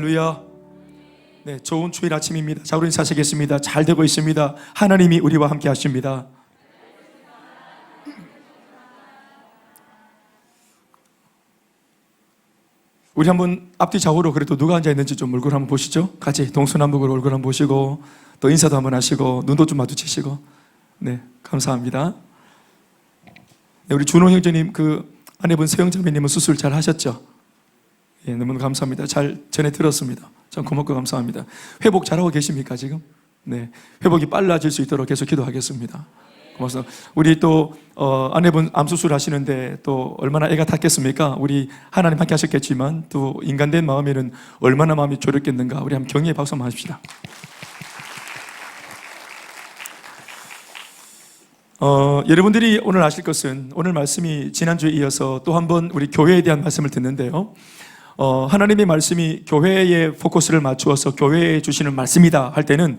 할렐루야. 네, 좋은 주일 아침입니다. 자, 우리 인사하시겠습니다. 잘 되고 있습니다. 하나님이 우리와 함께 하십니다. 우리 한번 앞뒤 좌우로 그래도 누가 앉아있는지 좀 얼굴 한번 보시죠. 같이 동서남북으로 얼굴 한번 보시고 또 인사도 한번 하시고 눈도 좀 마주치시고. 네, 감사합니다. 네, 우리 준호 형제님 그 아내분 세영자매님은 수술 잘 하셨죠? 예, 너무 감사합니다. 잘 전해 들었습니다. 참 고맙고 감사합니다. 회복 잘하고 계십니까 지금? 네, 회복이 빨라질 수 있도록 계속 기도하겠습니다. 고맙습니다. 우리 또 아내분 암 수술 하시는데 또 얼마나 애가 탔겠습니까? 우리 하나님 함께 하셨겠지만 또 인간된 마음에는 얼마나 마음이 졸였겠는가. 우리 한번 격려의 박수 한번 하십시다. 여러분들이 오늘 아실 것은 오늘 말씀이 지난주에 이어서 또 한 번 우리 교회에 대한 말씀을 듣는데요. 하나님의 말씀이 교회에 포커스를 맞추어서 교회에 주시는 말씀이다 할 때는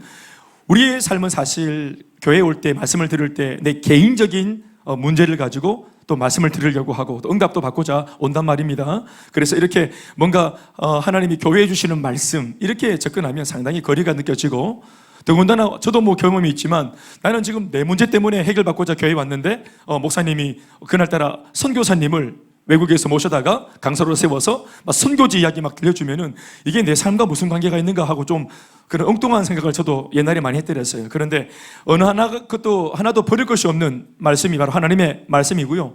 우리의 삶은 사실 교회에 올 때 말씀을 들을 때 내 개인적인 문제를 가지고 또 말씀을 들으려고 하고 또 응답도 받고자 온단 말입니다. 그래서 이렇게 뭔가 하나님이 교회에 주시는 말씀 이렇게 접근하면 상당히 거리가 느껴지고 더군다나 저도 뭐 경험이 있지만 나는 지금 내 문제 때문에 해결받고자 교회에 왔는데 목사님이 그날따라 선교사님을 외국에서 모셔다가 강사로 세워서 막 선교지 이야기 막 들려주면은 이게 내 삶과 무슨 관계가 있는가 하고 좀 그런 엉뚱한 생각을 저도 옛날에 많이 했더랬어요. 그런데 어느 그것도 하나도 버릴 것이 없는 말씀이 바로 하나님의 말씀이고요.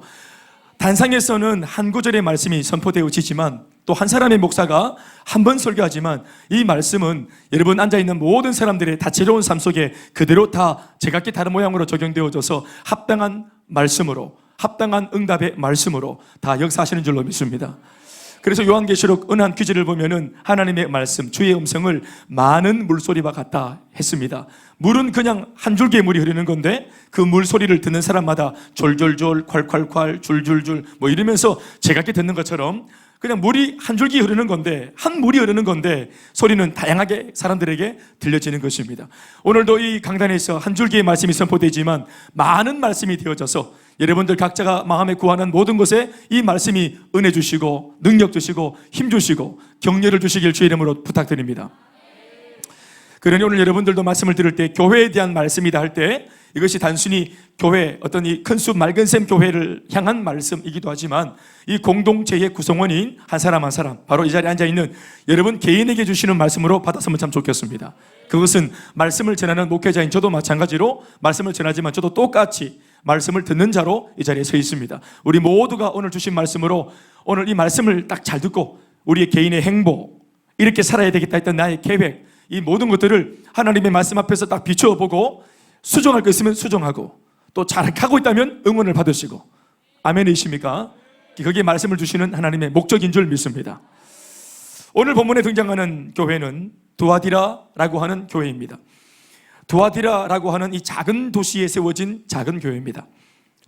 단상에서는 한 구절의 말씀이 선포되어지지만 또 한 사람의 목사가 한 번 설교하지만 이 말씀은 여러분 앉아있는 모든 사람들의 다채로운 삶 속에 그대로 다 제각기 다른 모양으로 적용되어져서 합당한 말씀으로 합당한 응답의 말씀으로 다 역사하시는 줄로 믿습니다. 그래서 요한계시록 은한 퀴즈를 보면은 하나님의 말씀, 주의 음성을 많은 물소리와 같다 했습니다. 물은 그냥 한 줄기의 물이 흐르는 건데 그 물소리를 듣는 사람마다 졸졸졸, 콸콸콸, 줄줄줄 뭐 이러면서 제각기 듣는 것처럼 그냥 물이 한 줄기 흐르는 건데 한 물이 흐르는 건데 소리는 다양하게 사람들에게 들려지는 것입니다. 오늘도 이 강단에서 한 줄기의 말씀이 선포되지만 많은 말씀이 되어져서 여러분들 각자가 마음에 구하는 모든 것에 이 말씀이 은혜 주시고 능력 주시고 힘 주시고 격려를 주시길 주의 이름으로 부탁드립니다. 그러니 오늘 여러분들도 말씀을 들을 때 교회에 대한 말씀이다 할 때 이것이 단순히 교회 어떤 이 큰 숲 맑은 샘 교회를 향한 말씀이기도 하지만 이 공동체의 구성원인 한 사람 한 사람 바로 이 자리에 앉아있는 여러분 개인에게 주시는 말씀으로 받았으면 참 좋겠습니다. 그것은 말씀을 전하는 목회자인 저도 마찬가지로 말씀을 전하지만 저도 똑같이 말씀을 듣는 자로 이 자리에 서 있습니다. 우리 모두가 오늘 주신 말씀으로 오늘 이 말씀을 딱 잘 듣고 우리의 개인의 행복 이렇게 살아야 되겠다 했던 나의 계획 이 모든 것들을 하나님의 말씀 앞에서 딱 비추어 보고 수정할 거 있으면 수정하고 또 잘하고 있다면 응원을 받으시고 아멘이십니까? 거기에 말씀을 주시는 하나님의 목적인 줄 믿습니다. 오늘 본문에 등장하는 교회는 두아디라라고 하는 교회입니다. 두아디라라고 하는 이 작은 도시에 세워진 작은 교회입니다.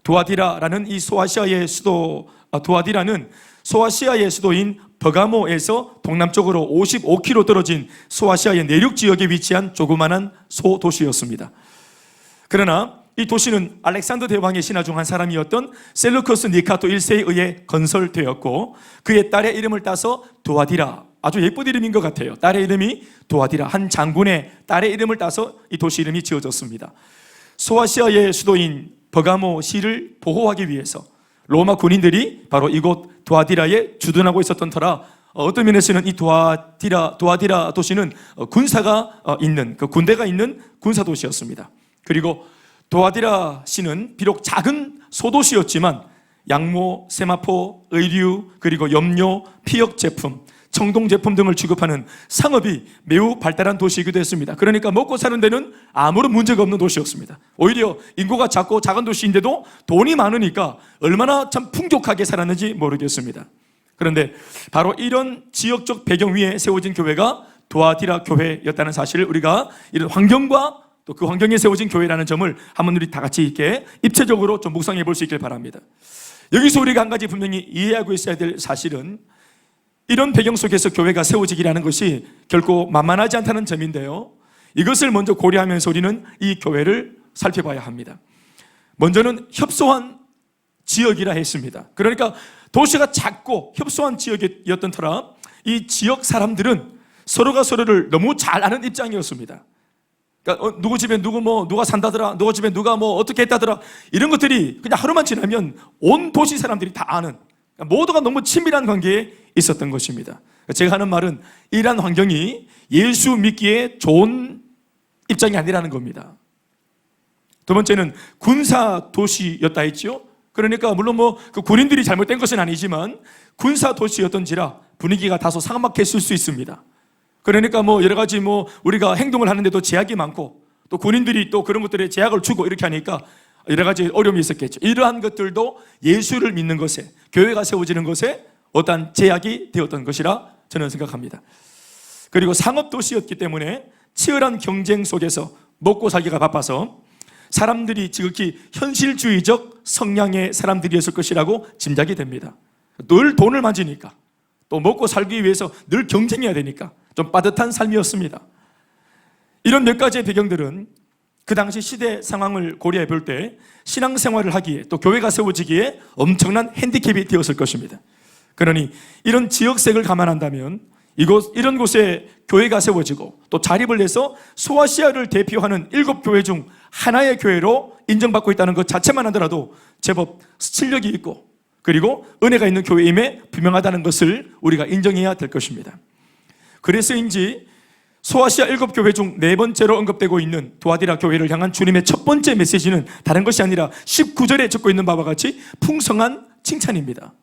두아디라라는 이 소아시아의 수도 두아디라는 소아시아의 수도인 버가모에서 동남쪽으로 55km 떨어진 소아시아의 내륙 지역에 위치한 조그마한 소도시였습니다. 그러나 이 도시는 알렉산더 대왕의 신하 중 한 사람이었던 셀루커스 니카토 1세에 의해 건설되었고 그의 딸의 이름을 따서 두아디라 아주 예쁜 이름인 것 같아요. 딸의 이름이 두아디라 한 장군의 딸의 이름을 따서 이 도시 이름이 지어졌습니다. 소아시아의 수도인 버가모시를 보호하기 위해서 로마 군인들이 바로 이곳 두아디라에 주둔하고 있었던 터라 어떤 면에서는 이 두아디라 도시는 군사가 있는 그 군대가 있는 군사 도시였습니다. 그리고 두아디라 시는 비록 작은 소도시였지만 양모, 세마포, 의류, 그리고 염료, 피혁 제품, 청동 제품 등을 취급하는 상업이 매우 발달한 도시이기도 했습니다. 그러니까 먹고 사는 데는 아무런 문제가 없는 도시였습니다. 오히려 인구가 작고 작은 도시인데도 돈이 많으니까 얼마나 참 풍족하게 살았는지 모르겠습니다. 그런데 바로 이런 지역적 배경 위에 세워진 교회가 두아디라 교회였다는 사실을 우리가 이런 환경과 또 그 환경에 세워진 교회라는 점을 한번 우리 다 같이 이렇게 입체적으로 좀 묵상해 볼 수 있길 바랍니다. 여기서 우리가 한 가지 분명히 이해하고 있어야 될 사실은 이런 배경 속에서 교회가 세워지기라는 것이 결코 만만하지 않다는 점인데요. 이것을 먼저 고려하면서 우리는 이 교회를 살펴봐야 합니다. 먼저는 협소한 지역이라 했습니다. 그러니까 도시가 작고 협소한 지역이었던 터라 이 지역 사람들은 서로가 서로를 너무 잘 아는 입장이었습니다. 그러니까 누구 집에 누가 산다더라, 누구 집에 누가 어떻게 했다더라, 이런 것들이 그냥 하루만 지나면 온 도시 사람들이 다 아는, 그러니까 모두가 너무 친밀한 관계에 있었던 것입니다. 제가 하는 말은 이러한 환경이 예수 믿기에 좋은 입장이 아니라는 겁니다. 두 번째는 군사 도시였다 했죠. 그러니까 물론 그 군인들이 잘못된 것은 아니지만 군사 도시였던지라 분위기가 다소 삭막했을 수 있습니다. 그러니까 여러 가지 우리가 행동을 하는데도 제약이 많고, 또 군인들이 또 그런 것들에 제약을 주고 이렇게 하니까 여러 가지 어려움이 있었겠죠. 이러한 것들도 예수를 믿는 것에, 교회가 세워지는 것에 어떠한 제약이 되었던 것이라 저는 생각합니다. 그리고 상업도시였기 때문에 치열한 경쟁 속에서 먹고 살기가 바빠서 사람들이 지극히 현실주의적 성향의 사람들이었을 것이라고 짐작이 됩니다. 늘 돈을 만지니까, 또 먹고 살기 위해서 늘 경쟁해야 되니까 좀 빠듯한 삶이었습니다. 이런 몇 가지의 배경들은 그 당시 시대 상황을 고려해 볼 때 신앙생활을 하기에, 또 교회가 세워지기에 엄청난 핸디캡이 되었을 것입니다. 그러니 이런 지역색을 감안한다면 이런 곳에 교회가 세워지고 또 자립을 해서 소아시아를 대표하는 7교회 중 하나의 교회로 인정받고 있다는 것 자체만 하더라도 제법 실력이 있고, 그리고 은혜가 있는 교회임에 분명하다는 것을 우리가 인정해야 될 것입니다. 그래서인지 소아시아 7교회 중 4번째로 언급되고 있는 두아디라 교회를 향한 주님의 첫 번째 메시지는 다른 것이 아니라 19절에 적고 있는 바와 같이 풍성한 칭찬입니다.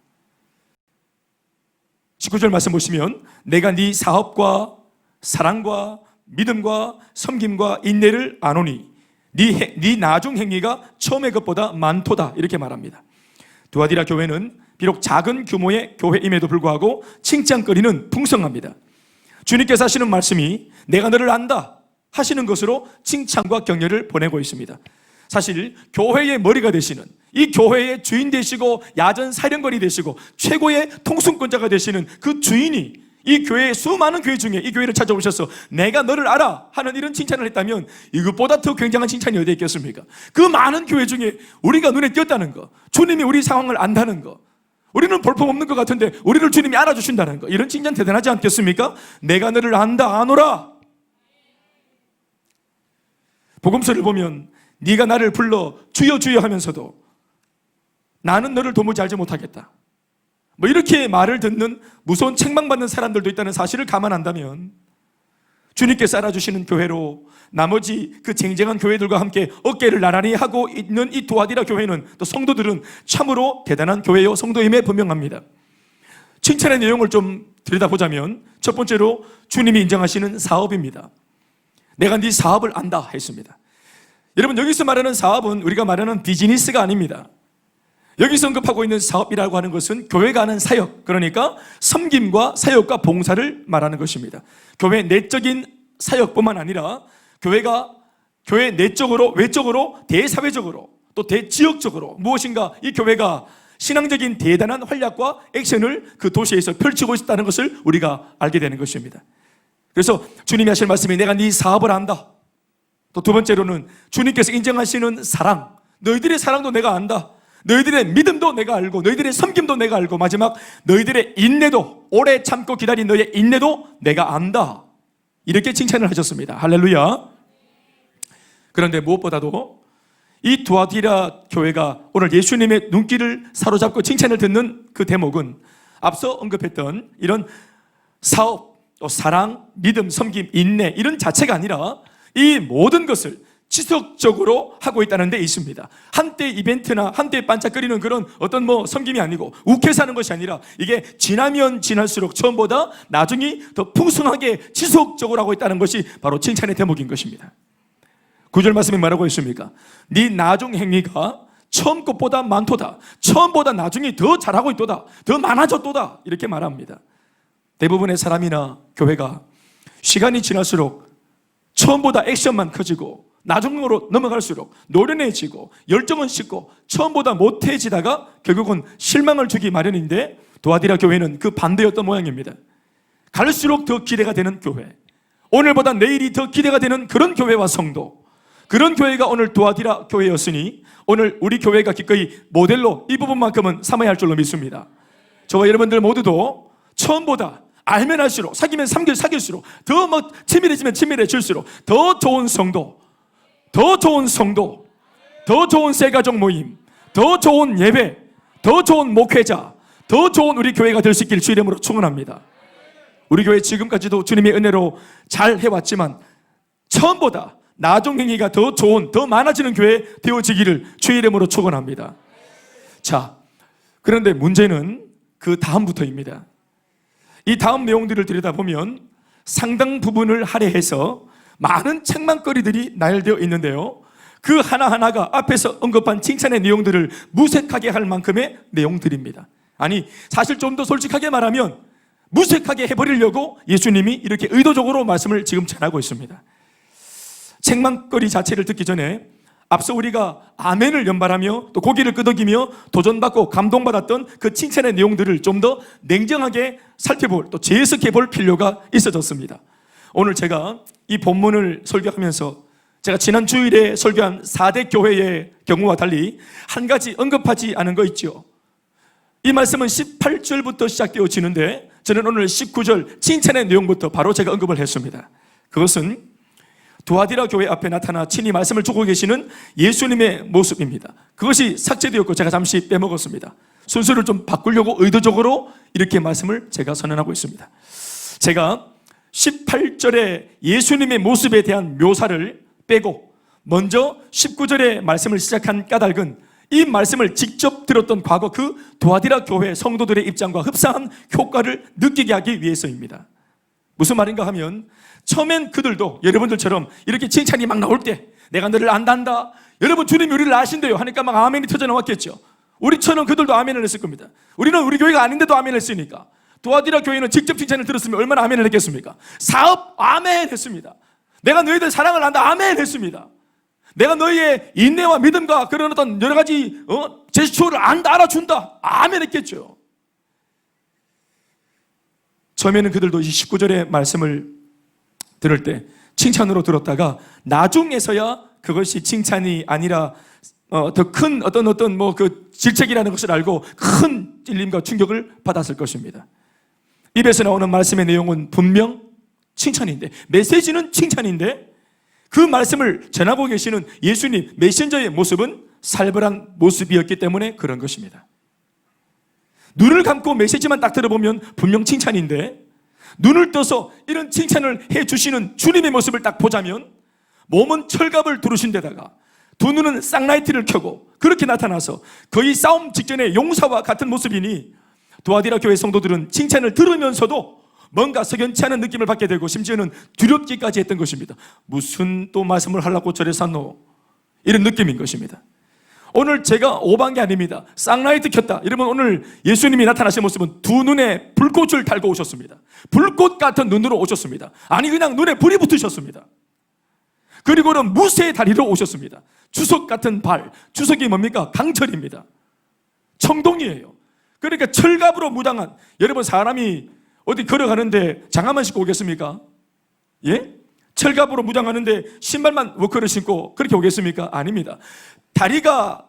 19절 말씀 보시면 내가 네 사업과 사랑과 믿음과 섬김과 인내를 아노니 네 나중 행위가 처음의 것보다 많도다, 이렇게 말합니다. 두아디라 교회는 비록 작은 규모의 교회임에도 불구하고 칭찬거리는 풍성합니다. 주님께서 하시는 말씀이 내가 너를 안다 하시는 것으로 칭찬과 격려를 보내고 있습니다. 사실 교회의 머리가 되시는, 이 교회의 주인 되시고 야전 사령관이 되시고 최고의 통수권자가 되시는 그 주인이 이 교회의 수많은 교회 중에 이 교회를 찾아오셔서 내가 너를 알아 하는 이런 칭찬을 했다면 이것보다 더 굉장한 칭찬이 어디에 있겠습니까? 그 많은 교회 중에 우리가 눈에 띄었다는 거, 주님이 우리 상황을 안다는 거, 우리는 볼품없는 것 같은데 우리를 주님이 알아주신다는 거, 이런 칭찬 대단하지 않겠습니까? 내가 너를 안다, 아노라. 복음서를 보면 네가 나를 불러 주여 주여 하면서도 나는 너를 도무지 알지 못하겠다, 이렇게 말을 듣는 무서운 책망받는 사람들도 있다는 사실을 감안한다면 주님께서 알아주시는 교회로 나머지 그 쟁쟁한 교회들과 함께 어깨를 나란히 하고 있는 이 두아디라 교회는, 또 성도들은 참으로 대단한 교회요 성도임에 분명합니다. 칭찬의 내용을 좀 들여다보자면 첫 번째로 주님이 인정하시는 사업입니다. 내가 네 사업을 안다 했습니다. 여러분, 여기서 말하는 사업은 우리가 말하는 비즈니스가 아닙니다. 여기서 언급하고 있는 사업이라고 하는 것은 교회가 하는 사역, 그러니까 섬김과 사역과 봉사를 말하는 것입니다. 교회 내적인 사역뿐만 아니라 교회 내적으로, 외적으로, 대사회적으로, 또 대지역적으로 무엇인가 이 교회가 신앙적인 대단한 활약과 액션을 그 도시에서 펼치고 있다는 것을 우리가 알게 되는 것입니다. 그래서 주님이 하실 말씀이 내가 네 사업을 안다. 또 두 번째로는 주님께서 인정하시는 사랑, 너희들의 사랑도 내가 안다. 너희들의 믿음도 내가 알고, 너희들의 섬김도 내가 알고, 마지막 너희들의 인내도, 오래 참고 기다린 너의 인내도 내가 안다, 이렇게 칭찬을 하셨습니다. 할렐루야. 그런데 무엇보다도 이 두아디라 교회가 오늘 예수님의 눈길을 사로잡고 칭찬을 듣는 그 대목은 앞서 언급했던 이런 사업, 또 사랑, 믿음, 섬김, 인내, 이런 자체가 아니라 이 모든 것을 지속적으로 하고 있다는 데 있습니다. 한때 이벤트나 한때 반짝거리는 그런 어떤 섬김이 아니고 욱해서 하는 것이 아니라 이게 지나면 지날수록 처음보다 나중이 더 풍성하게 지속적으로 하고 있다는 것이 바로 칭찬의 대목인 것입니다. 9절 말씀에 뭐라고 했습니까? 네 나중 행위가 처음 것보다 많도다. 처음보다 나중이 더 잘하고 있도다. 더 많아졌도다. 이렇게 말합니다. 대부분의 사람이나 교회가 시간이 지날수록 처음보다 액션만 커지고 나중으로 넘어갈수록 노련해지고 열정은 식고 처음보다 못해지다가 결국은 실망을 주기 마련인데, 두아디라 교회는 그 반대였던 모양입니다. 갈수록 더 기대가 되는 교회, 오늘보다 내일이 더 기대가 되는 그런 교회와 성도, 그런 교회가 오늘 두아디라 교회였으니 오늘 우리 교회가 기꺼이 모델로 이 부분만큼은 삼아야 할 줄로 믿습니다. 저와 여러분들 모두도 처음보다 알면 알수록, 사귀면 사귈수록, 더 친밀해지면 친밀해질수록 더 좋은 성도, 더 좋은 성도, 더 좋은 새가족 모임, 더 좋은 예배, 더 좋은 목회자, 더 좋은 우리 교회가 될 수 있기를 주 이름으로 축원합니다. 우리 교회 지금까지도 주님의 은혜로 잘 해왔지만 처음보다 나중 행위가 더 좋은, 더 많아지는 교회 되어지기를 주의 이름으로 축원합니다. 자, 그런데 문제는 그 다음부터입니다. 이 다음 내용들을 들여다보면 상당 부분을 할애해서 많은 책망거리들이 나열되어 있는데요, 그 하나하나가 앞에서 언급한 칭찬의 내용들을 무색하게 할 만큼의 내용들입니다. 아니, 사실 좀 더 솔직하게 말하면 무색하게 해버리려고 예수님이 이렇게 의도적으로 말씀을 지금 전하고 있습니다. 책망거리 자체를 듣기 전에 앞서 우리가 아멘을 연발하며 또 고개를 끄덕이며 도전받고 감동받았던 그 칭찬의 내용들을 좀 더 냉정하게 살펴볼, 또 재해석해 볼 필요가 있어졌습니다. 오늘 제가 이 본문을 설교하면서 제가 지난 주일에 설교한 4대 교회의 경우와 달리 한 가지 언급하지 않은 거 있죠. 이 말씀은 18절부터 시작되어지는데 저는 오늘 19절 칭찬의 내용부터 바로 제가 언급을 했습니다. 그것은 두아디라 교회 앞에 나타나 친히 말씀을 주고 계시는 예수님의 모습입니다. 그것이 삭제되었고 제가 잠시 빼먹었습니다. 순서를 좀 바꾸려고 의도적으로 이렇게 말씀을 제가 선언하고 있습니다. 제가 18절에 예수님의 모습에 대한 묘사를 빼고 먼저 19절의 말씀을 시작한 까닭은 이 말씀을 직접 들었던 과거 그 두아디라 교회 성도들의 입장과 흡사한 효과를 느끼게 하기 위해서입니다. 무슨 말인가 하면 처음엔 그들도 여러분들처럼 이렇게 칭찬이 막 나올 때 내가 너를 안단다, 여러분 주님이 우리를 아신대요 하니까 막 아멘이 터져 나왔겠죠. 우리처럼 그들도 아멘을 했을 겁니다. 우리는 우리 교회가 아닌데도 아멘을 했으니까. 두아디라 교회는 직접 칭찬을 들었으면 얼마나 아멘을 했겠습니까? 사업 아멘 했습니다. 내가 너희들 사랑을 한다 아멘 했습니다. 내가 너희의 인내와 믿음과 그런 어떤 여러 가지 제스처를 알아준다 아멘 했겠죠. 처음에는 그들도 이 19절의 말씀을 들을 때 칭찬으로 들었다가 나중에서야 그것이 칭찬이 아니라 더 큰 어떤 그 질책이라는 것을 알고 큰 찔림과 충격을 받았을 것입니다. 입에서 나오는 말씀의 내용은 분명 칭찬인데, 메시지는 칭찬인데 그 말씀을 전하고 계시는 예수님 메신저의 모습은 살벌한 모습이었기 때문에 그런 것입니다. 눈을 감고 메시지만 딱 들어보면 분명 칭찬인데 눈을 떠서 이런 칭찬을 해주시는 주님의 모습을 딱 보자면 몸은 철갑을 두르신 데다가 두 눈은 쌍라이트를 켜고 그렇게 나타나서 거의 싸움 직전의 용사와 같은 모습이니 두아디라 교회 성도들은 칭찬을 들으면서도 뭔가 석연치 않은 느낌을 받게 되고 심지어는 두렵기까지 했던 것입니다. 무슨 또 말씀을 하려고 저래 샀노? 이런 느낌인 것입니다. 오늘 제가 오반 게 아닙니다. 쌍라이트 켰다. 여러분 오늘 예수님이 나타나신 모습은 두 눈에 불꽃을 달고 오셨습니다. 불꽃 같은 눈으로 오셨습니다. 아니 그냥 눈에 불이 붙으셨습니다. 그리고는 무쇠의 다리로 오셨습니다. 주석 같은 발, 주석이 뭡니까? 강철입니다. 청동이에요. 그러니까 철갑으로 무장한, 여러분 사람이 어디 걸어가는데 장화만 신고 오겠습니까? 예? 철갑으로 무장하는데 신발만 워커를 신고 그렇게 오겠습니까? 아닙니다. 다리가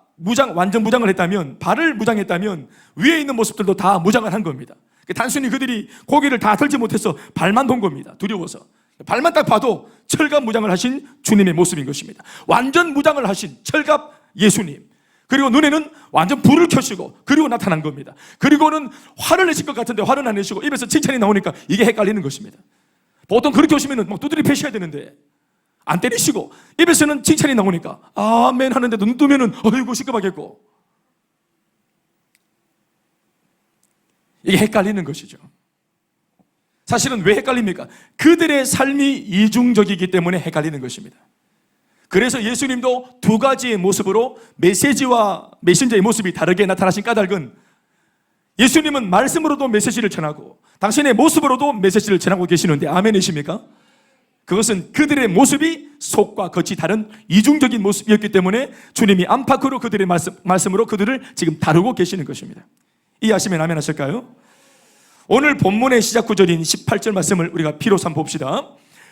완전 무장을 했다면, 발을 무장했다면 위에 있는 모습들도 다 무장을 한 겁니다. 단순히 그들이 고개를 다 들지 못해서 발만 본 겁니다. 두려워서. 발만 딱 봐도 철갑 무장을 하신 주님의 모습인 것입니다. 완전 무장을 하신 철갑 예수님. 그리고 눈에는 완전 불을 켜시고 그리고 나타난 겁니다. 그리고는 화를 내실 것 같은데 화를 안 내시고 입에서 칭찬이 나오니까 이게 헷갈리는 것입니다. 보통 그렇게 오시면 막 두드려 패셔야 되는데 안 때리시고 입에서는 칭찬이 나오니까 아멘 하는데 눈 뜨면은 어이구 시끄럽겠고 이게 헷갈리는 것이죠. 사실은 왜 헷갈립니까? 그들의 삶이 이중적이기 때문에 헷갈리는 것입니다. 그래서 예수님도 두 가지의 모습으로 메시지와 메신저의 모습이 다르게 나타나신 까닭은 예수님은 말씀으로도 메시지를 전하고 당신의 모습으로도 메시지를 전하고 계시는데 아멘이십니까? 그것은 그들의 모습이 속과 겉이 다른 이중적인 모습이었기 때문에 주님이 안팎으로 그들의 말씀으로 그들을 지금 다루고 계시는 것입니다. 이해하시면 아멘 하실까요? 오늘 본문의 시작 구절인 18절 말씀을 우리가 비로소 한번 봅시다.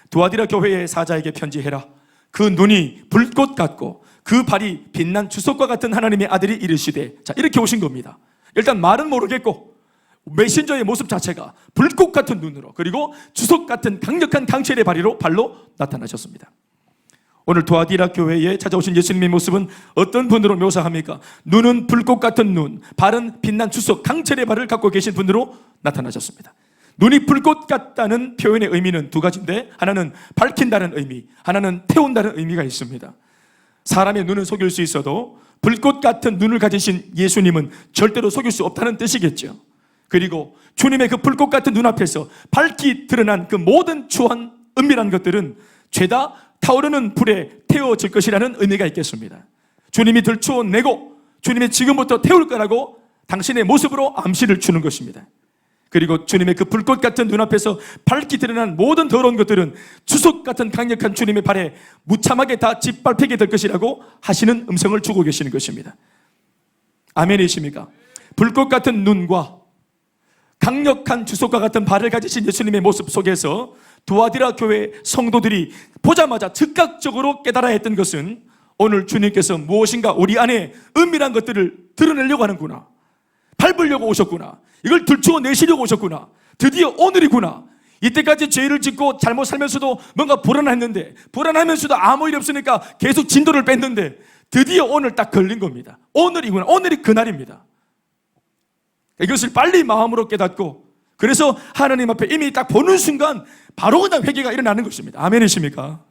두아디라 교회의 사자에게 편지해라. 그 눈이 불꽃 같고 그 발이 빛난 주석과 같은 하나님의 아들이 이르시되, 자 이렇게 오신 겁니다. 일단 말은 모르겠고 메신저의 모습 자체가 불꽃 같은 눈으로 그리고 주석 같은 강력한 강철의 발로 나타나셨습니다. 오늘 두아디라 교회에 찾아오신 예수님의 모습은 어떤 분으로 묘사합니까? 눈은 불꽃 같은 눈, 발은 빛난 주석, 강철의 발을 갖고 계신 분으로 나타나셨습니다. 눈이 불꽃 같다는 표현의 의미는 두 가지인데, 하나는 밝힌다는 의미, 하나는 태운다는 의미가 있습니다. 사람의 눈은 속일 수 있어도 불꽃 같은 눈을 가지신 예수님은 절대로 속일 수 없다는 뜻이겠죠. 그리고 주님의 그 불꽃 같은 눈앞에서 밝히 드러난 그 모든 추한 은밀한 것들은 죄다 타오르는 불에 태워질 것이라는 의미가 있겠습니다. 주님이 들추어내고 주님이 지금부터 태울 거라고 당신의 모습으로 암시를 주는 것입니다. 그리고 주님의 그 불꽃 같은 눈앞에서 밝히 드러난 모든 더러운 것들은 주석 같은 강력한 주님의 발에 무참하게 다 짓밟히게 될 것이라고 하시는 음성을 주고 계시는 것입니다. 아멘이십니까? 불꽃 같은 눈과 강력한 주석과 같은 발을 가지신 예수님의 모습 속에서 두아디라 교회 성도들이 보자마자 즉각적으로 깨달아야 했던 것은, 오늘 주님께서 무엇인가 우리 안에 은밀한 것들을 드러내려고 하는구나, 밟으려고 오셨구나, 이걸 들추어내시려고 오셨구나, 드디어 오늘이구나. 이때까지 죄를 짓고 잘못 살면서도 뭔가 불안했는데, 불안하면서도 아무 일 없으니까 계속 진도를 뺐는데 드디어 오늘 딱 걸린 겁니다. 오늘이구나. 오늘이 그날입니다. 이것을 빨리 마음으로 깨닫고, 그래서 하나님 앞에 이미 딱 보는 순간 바로 그냥 회개가 일어나는 것입니다. 아멘이십니까?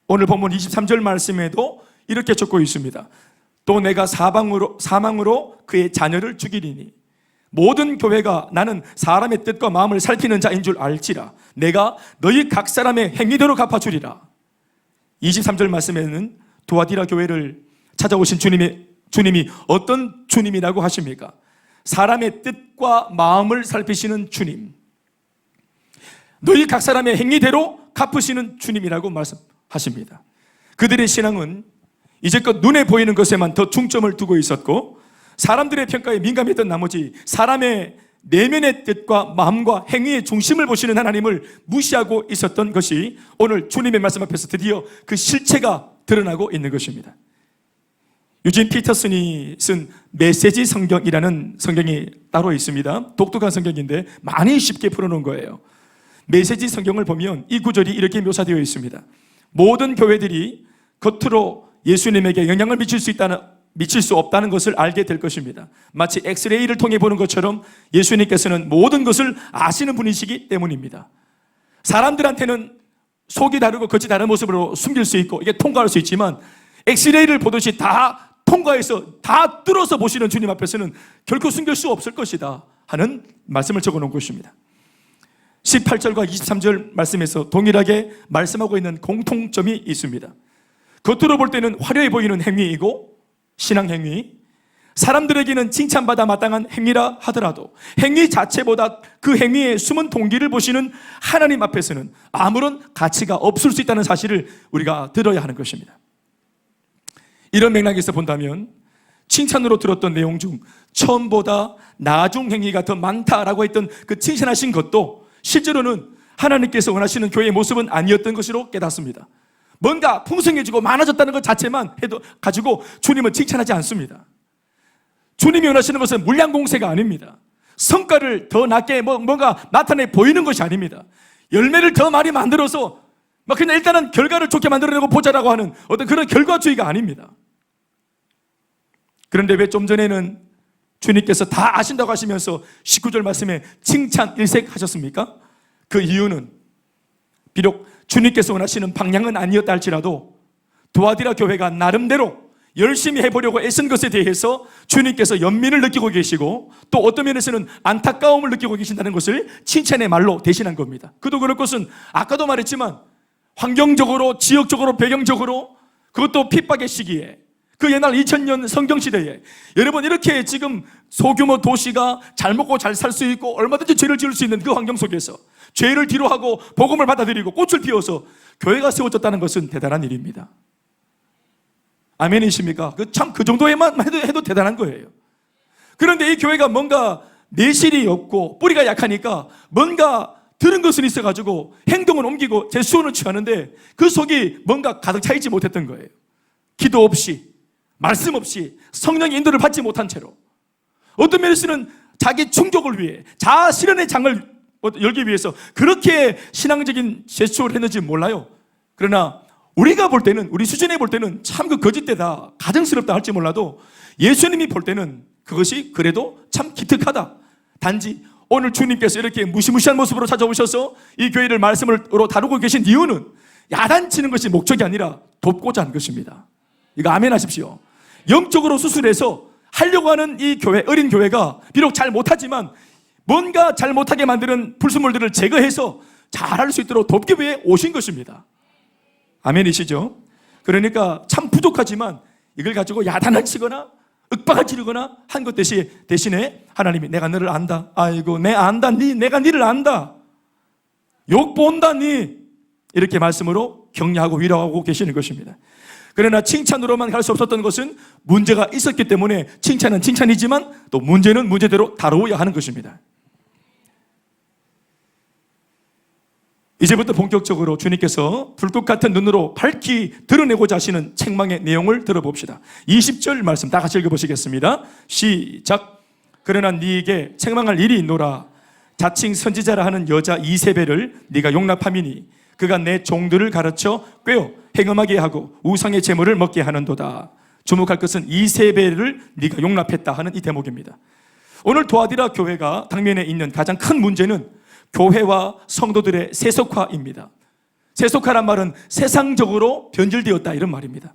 오늘 본문 23절 말씀에도 이렇게 적고 있습니다. 또 내가 사망으로 그의 자녀를 죽이리니 모든 교회가 나는 사람의 뜻과 마음을 살피는 자인 줄 알지라. 내가 너희 각 사람의 행위대로 갚아주리라. 23절 말씀에는 두아디라 교회를 찾아오신 주님이 어떤 주님이라고 하십니까? 사람의 뜻과 마음을 살피시는 주님, 너희 각 사람의 행위대로 갚으시는 주님이라고 말씀하십니다. 그들의 신앙은 이제껏 눈에 보이는 것에만 더 중점을 두고 있었고, 사람들의 평가에 민감했던 나머지 사람의 내면의 뜻과 마음과 행위의 중심을 보시는 하나님을 무시하고 있었던 것이 오늘 주님의 말씀 앞에서 드디어 그 실체가 드러나고 있는 것입니다. 유진 피터슨이 쓴 메시지 성경이라는 성경이 따로 있습니다. 독특한 성경인데 많이 쉽게 풀어놓은 거예요. 메시지 성경을 보면 이 구절이 이렇게 묘사되어 있습니다. 모든 교회들이 겉으로 예수님에게 영향을 미칠 수 없다는 것을 알게 될 것입니다. 마치 엑스레이를 통해 보는 것처럼 예수님께서는 모든 것을 아시는 분이시기 때문입니다. 사람들한테는 속이 다르고 겉이 다른 모습으로 숨길 수 있고 이게 통과할 수 있지만, 엑스레이를 보듯이 다 통과해서 다 뚫어서 보시는 주님 앞에서는 결코 숨길 수 없을 것이다 하는 말씀을 적어놓은 것입니다. 18절과 23절 말씀에서 동일하게 말씀하고 있는 공통점이 있습니다. 겉으로 볼 때는 화려해 보이는 행위이고, 신앙 행위, 사람들에게는 칭찬받아 마땅한 행위라 하더라도 행위 자체보다 그 행위의 숨은 동기를 보시는 하나님 앞에서는 아무런 가치가 없을 수 있다는 사실을 우리가 들어야 하는 것입니다. 이런 맥락에서 본다면 칭찬으로 들었던 내용 중 처음보다 나중 행위가 더 많다라고 했던 그 칭찬하신 것도 실제로는 하나님께서 원하시는 교회의 모습은 아니었던 것으로 깨닫습니다. 뭔가 풍성해지고 많아졌다는 것 자체만 해도 가지고 주님은 칭찬하지 않습니다. 주님이 원하시는 것은 물량 공세가 아닙니다. 성과를 더 낮게 뭔가 나타내 보이는 것이 아닙니다. 열매를 더 많이 만들어서 그냥 일단은 결과를 좋게 만들어내고 보자라고 하는 어떤 그런 결과주의가 아닙니다. 그런데 왜 좀 전에는 주님께서 다 아신다고 하시면서 19절 말씀에 칭찬 일색하셨습니까? 그 이유는 비록 주님께서 원하시는 방향은 아니었다 할지라도 두아디라 교회가 나름대로 열심히 해보려고 애쓴 것에 대해서 주님께서 연민을 느끼고 계시고, 또 어떤 면에서는 안타까움을 느끼고 계신다는 것을 칭찬의 말로 대신한 겁니다. 그도 그럴 것은 아까도 말했지만 환경적으로, 지역적으로, 배경적으로, 그것도 핍박의 시기에, 그 옛날 2000년 성경시대에 여러분 이렇게 지금 소규모 도시가 잘 먹고 잘 살 수 있고 얼마든지 죄를 지을 수 있는 그 환경 속에서 죄를 뒤로하고 복음을 받아들이고 꽃을 피워서 교회가 세워졌다는 것은 대단한 일입니다. 아멘이십니까? 참 그 정도에만 해도 대단한 거예요. 그런데 이 교회가 뭔가 내실이 없고 뿌리가 약하니까 뭔가 들은 것은 있어가지고 행동은 옮기고 제수원을 취하는데 그 속이 뭔가 가득 차 있지 못했던 거예요. 기도 없이, 말씀 없이, 성령의 인도를 받지 못한 채로, 어떤 면에서는 자기 충족을 위해 자아 실현의 장을 열기 위해서 그렇게 신앙적인 제스처를 했는지 몰라요. 그러나 우리가 볼 때는, 우리 수준에 볼 때는 참 그 거짓되다, 가증스럽다 할지 몰라도 예수님이 볼 때는 그것이 그래도 참 기특하다. 단지 오늘 주님께서 이렇게 무시무시한 모습으로 찾아오셔서 이 교회를 말씀으로 다루고 계신 이유는 야단치는 것이 목적이 아니라 돕고자 한 것입니다. 이거 아멘 하십시오. 영적으로 수술해서 하려고 하는 이 교회, 어린 교회가 비록 잘 못하지만 뭔가 잘 못하게 만드는 불순물들을 제거해서 잘할 수 있도록 돕기 위해 오신 것입니다. 아멘이시죠? 그러니까 참 부족하지만 이걸 가지고 야단을 치거나 윽박을 지르거나 한 것 대신에 하나님이 내가 너를 안다. 아이고 내 안다. 내가 너를 안다. 욕 본다 니. 이렇게 말씀으로 격려하고 위로하고 계시는 것입니다. 그러나 칭찬으로만 갈 수 없었던 것은 문제가 있었기 때문에 칭찬은 칭찬이지만 또 문제는 문제대로 다루어야 하는 것입니다. 이제부터 본격적으로 주님께서 불꽃 같은 눈으로 밝히 드러내고자 하시는 책망의 내용을 들어봅시다. 20절 말씀 다 같이 읽어보시겠습니다. 시작. 그러나 네게 책망할 일이 있노라. 자칭 선지자라 하는 여자 이세벨을 네가 용납함이니 그가 내 종들을 가르쳐 꿰어 행음하게 하고 우상의 제물을 먹게 하는도다. 주목할 것은 이세벨을 네가 용납했다 하는 이 대목입니다. 오늘 도아디라 교회가 당면에 있는 가장 큰 문제는 교회와 성도들의 세속화입니다. 세속화란 말은 세상적으로 변질되었다 이런 말입니다.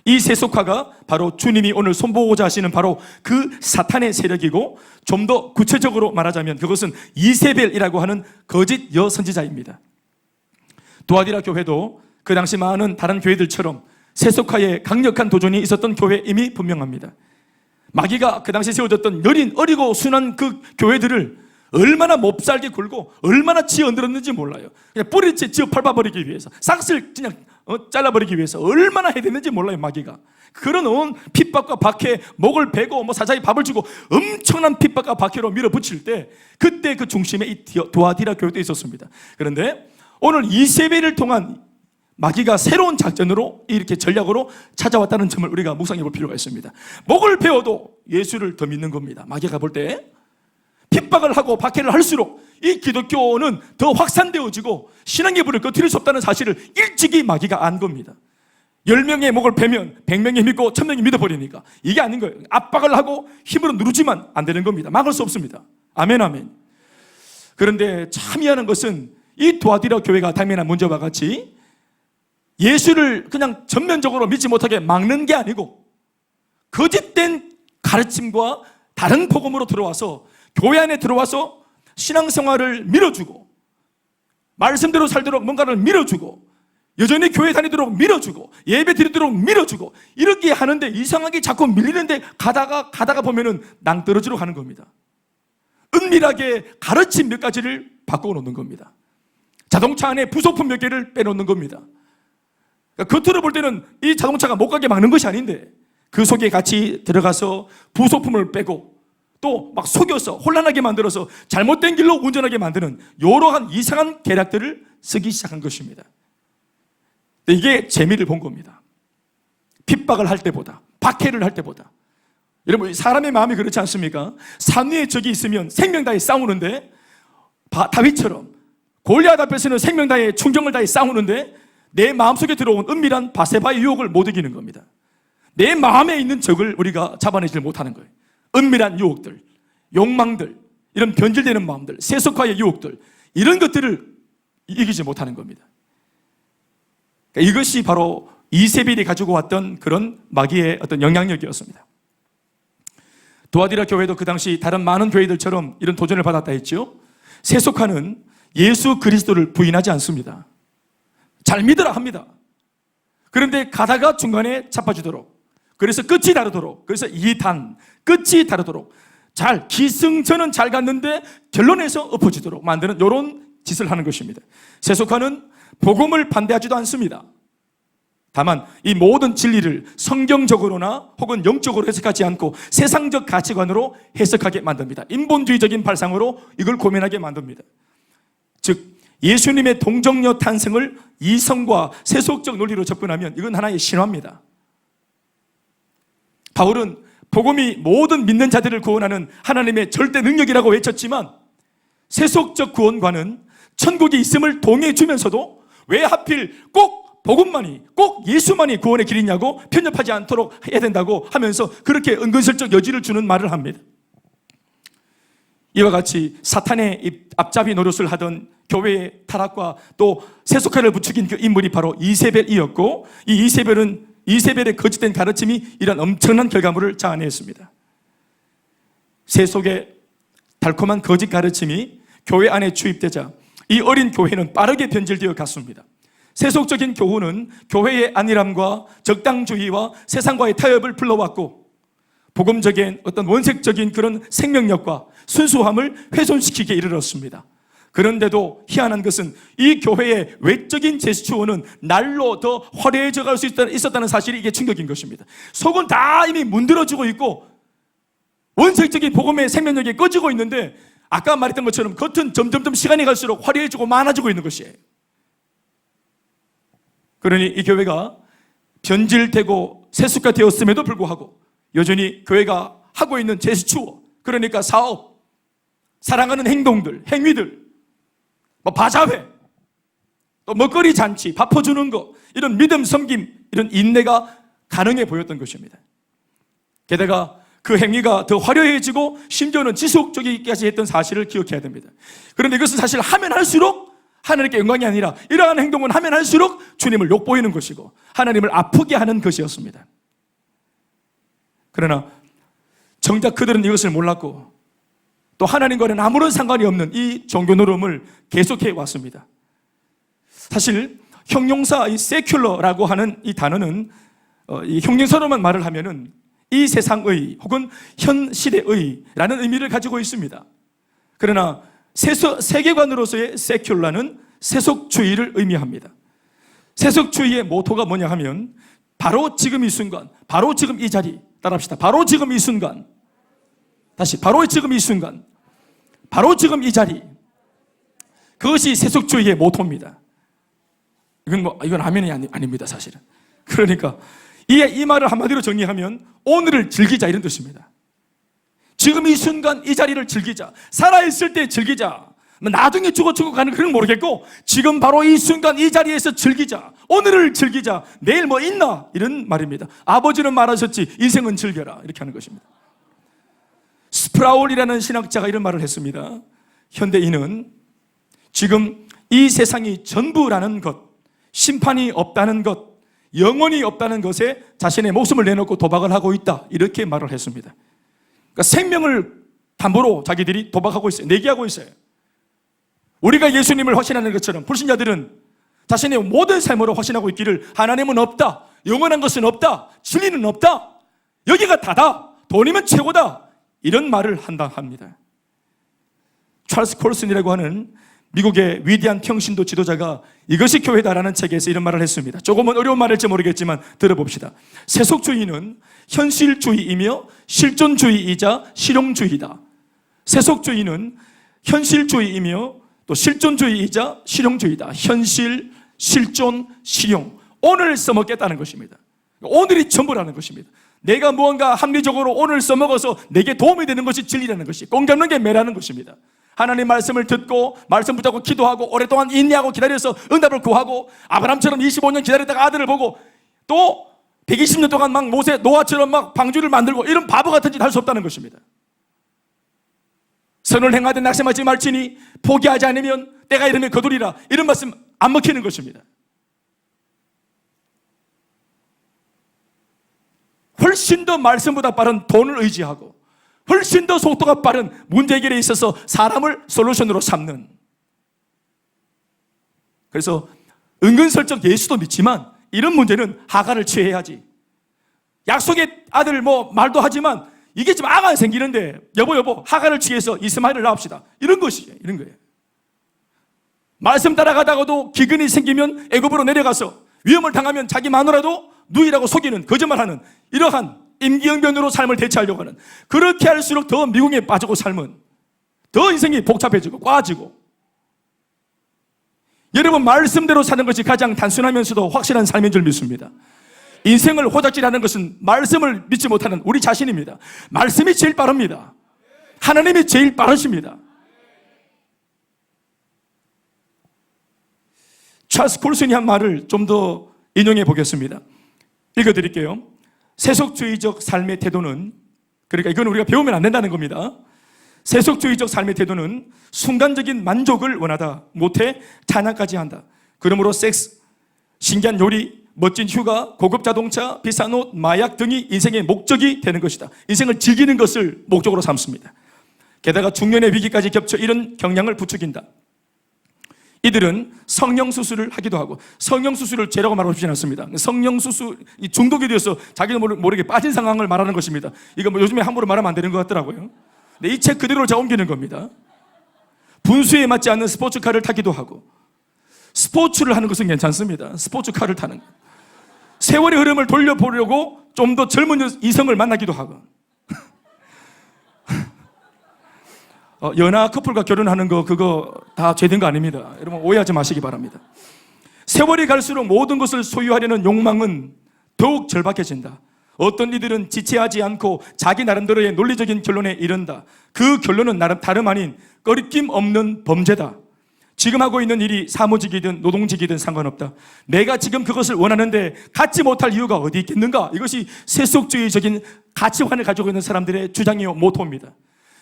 이 세속화가 바로 주님이 오늘 손보고자 하시는 바로 그 사탄의 세력이고, 좀 더 구체적으로 말하자면 그것은 이세벨이라고 하는 거짓 여선지자입니다. 도아디라 교회도 그 당시 많은 다른 교회들처럼 세속화에 강력한 도전이 있었던 교회임이 분명합니다. 마귀가 그 당시 세워졌던 여린 어리고 순한 그 교회들을 얼마나 몹살게 굴고 얼마나 지어들었는지 몰라요. 그냥 뿌리째 지어 밟아버리기 위해서, 싹쓸 그냥 잘라버리기 위해서 얼마나 해댔는지 몰라요. 마귀가 그런 온 핍박과 박해, 목을 베고 사자에 밥을 주고 엄청난 핍박과 박해로 밀어붙일 때, 그때 그 중심에 이 도아디라 교회도 있었습니다. 그런데 오늘 이세벨을 통한 마귀가 새로운 작전으로 이렇게 전략으로 찾아왔다는 점을 우리가 묵상해 볼 필요가 있습니다. 목을 베어도 예수를 더 믿는 겁니다. 마귀가 볼 때 핍박을 하고 박해를 할수록 이 기독교는 더 확산되어지고 신앙의 불을 꺼뜨릴 수 없다는 사실을 일찍이 마귀가 안 겁니다. 10명의 목을 베면 100명이 믿고 1000명이 믿어버리니까 이게 아닌 거예요. 압박을 하고 힘으로 누르지만 안 되는 겁니다. 막을 수 없습니다. 아멘 아멘. 그런데 참 희한한 것은 이 도아디라 교회가 당면한 문제와 같이 예수를 그냥 전면적으로 믿지 못하게 막는 게 아니고 거짓된 가르침과 다른 복음으로 들어와서 교회 안에 들어와서 신앙생활을 밀어주고 말씀대로 살도록 뭔가를 밀어주고 여전히 교회 다니도록 밀어주고 예배 드리도록 밀어주고 이렇게 하는데 이상하게 자꾸 밀리는데 가다가 보면은 낭떠러지로 가는 겁니다. 은밀하게 가르침 몇 가지를 바꿔놓는 겁니다. 자동차 안에 부속품 몇 개를 빼놓는 겁니다. 그러니까 겉으로 볼 때는 이 자동차가 못 가게 막는 것이 아닌데 그 속에 같이 들어가서 부속품을 빼고 또 막 속여서 혼란하게 만들어서 잘못된 길로 운전하게 만드는 이러한 이상한 계략들을 쓰기 시작한 것입니다. 이게 재미를 본 겁니다. 핍박을 할 때보다, 박해를 할 때보다. 여러분, 사람의 마음이 그렇지 않습니까? 산 위에 적이 있으면 생명 다해 싸우는데, 다윗처럼 골리앗 앞에서는 생명 다해 충정을 다해 싸우는데 내 마음속에 들어온 은밀한 바세바의 유혹을 못 이기는 겁니다. 내 마음에 있는 적을 우리가 잡아내지 못하는 거예요. 은밀한 유혹들, 욕망들, 이런 변질되는 마음들, 세속화의 유혹들, 이런 것들을 이기지 못하는 겁니다. 그러니까 이것이 바로 이세벨이 가지고 왔던 그런 마귀의 어떤 영향력이었습니다. 도아디라 교회도 그 당시 다른 많은 교회들처럼 이런 도전을 받았다 했죠. 세속화는 예수 그리스도를 부인하지 않습니다. 잘 믿으라 합니다. 그런데 가다가 중간에 자빠지도록, 그래서 끝이 다르도록, 그래서 이단, 끝이 다르도록, 기승전은 잘 갔는데 결론에서 엎어지도록 만드는 이런 짓을 하는 것입니다. 세속화는 복음을 반대하지도 않습니다. 다만 이 모든 진리를 성경적으로나 혹은 영적으로 해석하지 않고 세상적 가치관으로 해석하게 만듭니다. 인본주의적인 발상으로 이걸 고민하게 만듭니다. 즉 예수님의 동정녀 탄생을 이성과 세속적 논리로 접근하면 이건 하나의 신화입니다. 바울은 복음이 모든 믿는 자들을 구원하는 하나님의 절대 능력이라고 외쳤지만 세속적 구원과는 천국이 있음을 동의해 주면서도 왜 하필 꼭 복음만이, 꼭 예수만이 구원의 길이냐고 편협하지 않도록 해야 된다고 하면서 그렇게 은근슬쩍 여지를 주는 말을 합니다. 이와 같이 사탄의 앞잡이 노릇을 하던 교회의 타락과 또 세속화를 부추긴 그 인물이 바로 이세벨이었고, 이 이세벨의 거짓된 가르침이 이런 엄청난 결과물을 자아냈습니다. 세속의 달콤한 거짓 가르침이 교회 안에 주입되자 이 어린 교회는 빠르게 변질되어 갔습니다. 세속적인 교훈은 교회의 안일함과 적당주의와 세상과의 타협을 불러왔고, 복음적인 어떤 원색적인 그런 생명력과 순수함을 훼손시키게 이르렀습니다. 그런데도 희한한 것은 이 교회의 외적인 제스처는 날로 더 화려해져 갈 수 있었다는 사실이 이게 충격인 것입니다. 속은 다 이미 문드러지고 있고 원색적인 복음의 생명력이 꺼지고 있는데, 아까 말했던 것처럼 겉은 점점점 시간이 갈수록 화려해지고 많아지고 있는 것이에요. 그러니 이 교회가 변질되고 세속화되었음에도 불구하고 여전히 교회가 하고 있는 제스처, 그러니까 사업, 사랑하는 행동들, 행위들, 바자회, 또 먹거리 잔치, 밥 퍼주는 거, 이런 믿음, 섬김, 이런 인내가 가능해 보였던 것입니다. 게다가 그 행위가 더 화려해지고 심지어는 지속적이기까지 했던 사실을 기억해야 됩니다. 그런데 이것은 사실 하면 할수록 하나님께 영광이 아니라 이러한 행동은 하면 할수록 주님을 욕보이는 것이고 하나님을 아프게 하는 것이었습니다. 그러나 정작 그들은 이것을 몰랐고 또 하나님과는 아무런 상관이 없는 이 종교 노름을 계속해 왔습니다. 사실 형용사 이 세큘러라고 하는 이 단어는 이 형용사로만 말을 하면은 이 세상의 혹은 현 시대의라는 의미를 가지고 있습니다. 그러나 세계관으로서의 세큘라는 세속주의를 의미합니다. 세속주의의 모토가 뭐냐 하면 바로 지금 이 순간, 바로 지금 이 자리, 따라합시다. 바로 지금 이 순간, 다시 바로 지금 이 순간, 바로 지금 이 자리, 그것이 세속주의의 모토입니다. 이건 아멘이 아닙니다, 사실은. 그러니까 이 말을 한마디로 정리하면 오늘을 즐기자, 이런 뜻입니다. 지금 이 순간 이 자리를 즐기자. 살아있을 때 즐기자. 나중에 죽어가는 그런 건 모르겠고 지금 바로 이 순간 이 자리에서 즐기자. 오늘을 즐기자. 내일 뭐 있나? 이런 말입니다. 아버지는 말하셨지 인생은 즐겨라, 이렇게 하는 것입니다. 스프라울이라는 신학자가 이런 말을 했습니다. 현대인은 지금 이 세상이 전부라는 것, 심판이 없다는 것, 영원히 없다는 것에 자신의 목숨을 내놓고 도박을 하고 있다, 이렇게 말을 했습니다. 그러니까 생명을 담보로 자기들이 도박하고 있어요. 내기하고 있어요. 우리가 예수님을 확신하는 것처럼 불신자들은 자신의 모든 삶으로 확신하고 있기를 하나님은 없다, 영원한 것은 없다, 진리는 없다, 여기가 다다, 돈이면 최고다, 이런 말을 한다 합니다. 찰스 콜슨이라고 하는 미국의 위대한 평신도 지도자가 이것이 교회다라는 책에서 이런 말을 했습니다. 조금은 어려운 말일지 모르겠지만 들어봅시다. 세속주의는 현실주의이며 실존주의이자 실용주의다. 세속주의는 현실주의이며 또 실존주의이자 실용주의다. 현실, 실존, 실용. 오늘 써먹겠다는 것입니다. 오늘이 전부라는 것입니다. 내가 무언가 합리적으로 오늘 써먹어서 내게 도움이 되는 것이 진리라는 것이, 꽁 잡는 게 매라는 것입니다. 하나님 말씀을 듣고 말씀 붙잡고 기도하고 오랫동안 인내하고 기다려서 응답을 구하고 아브라함처럼 25년 기다렸다가 아들을 보고 또 120년 동안 막 노아처럼 막 방주를 만들고 이런 바보 같은 짓 할 수 없다는 것입니다. 선을 행하되 낙심하지 말지니 포기하지 않으면 때가 이르면 거두리라, 이런 말씀 안 먹히는 것입니다. 훨씬 더 말씀보다 빠른 돈을 의지하고 훨씬 더 속도가 빠른 문제 해결에 있어서 사람을 솔루션으로 삼는, 그래서 은근슬쩍 예수도 믿지만 이런 문제는 하가를 취해야지. 약속의 아들 말도 하지만 이게 좀 아가 생기는데 여보 하가를 취해서 이스마엘을 낳읍시다, 이런 것이에요. 이런 거예요. 말씀 따라가다가도 기근이 생기면 애굽으로 내려가서 위험을 당하면 자기 마누라도 누이라고 속이는, 거짓말하는 이러한 임기응변으로 삶을 대체하려고 하는, 그렇게 할수록 더 미궁에 빠지고 삶은 더 인생이 복잡해지고 꽈지고. 여러분, 말씀대로 사는 것이 가장 단순하면서도 확실한 삶인 줄 믿습니다. 인생을 호작질하는 것은 말씀을 믿지 못하는 우리 자신입니다. 말씀이 제일 빠릅니다. 하나님이 제일 빠르십니다. 찰스 콜슨이 한 말을 좀 더 인용해 보겠습니다. 읽어드릴게요. 세속주의적 삶의 태도는, 그러니까 이건 우리가 배우면 안 된다는 겁니다. 세속주의적 삶의 태도는 순간적인 만족을 원하다 못해 찬양까지 한다. 그러므로 섹스, 신기한 요리, 멋진 휴가, 고급 자동차, 비싼 옷, 마약 등이 인생의 목적이 되는 것이다. 인생을 즐기는 것을 목적으로 삼습니다. 게다가 중년의 위기까지 겹쳐 이런 경향을 부추긴다. 이들은 성령수술을 하기도 하고, 성령수술을 죄라고 말하고 싶지 않습니다. 성령수술, 중독이 되어서 자기도 모르게 빠진 상황을 말하는 것입니다. 이거 뭐 요즘에 함부로 말하면 안 되는 것 같더라고요. 근데 이 책 그대로 제가 옮기는 겁니다. 분수에 맞지 않는 스포츠카를 타기도 하고, 스포츠를 하는 것은 괜찮습니다. 스포츠카를 타는 것. 세월의 흐름을 돌려보려고 좀 더 젊은 이성을 만나기도 하고, 연하 커플과 결혼하는 거 그거 다 죄된 거 아닙니다. 여러분 오해하지 마시기 바랍니다. 세월이 갈수록 모든 것을 소유하려는 욕망은 더욱 절박해진다. 어떤 이들은 지체하지 않고 자기 나름대로의 논리적인 결론에 이른다. 그 결론은 다름 아닌 꺼리낌 없는 범죄다. 지금 하고 있는 일이 사무직이든 노동직이든 상관없다. 내가 지금 그것을 원하는데 갖지 못할 이유가 어디 있겠는가? 이것이 세속주의적인 가치관을 가지고 있는 사람들의 주장이요 모토입니다.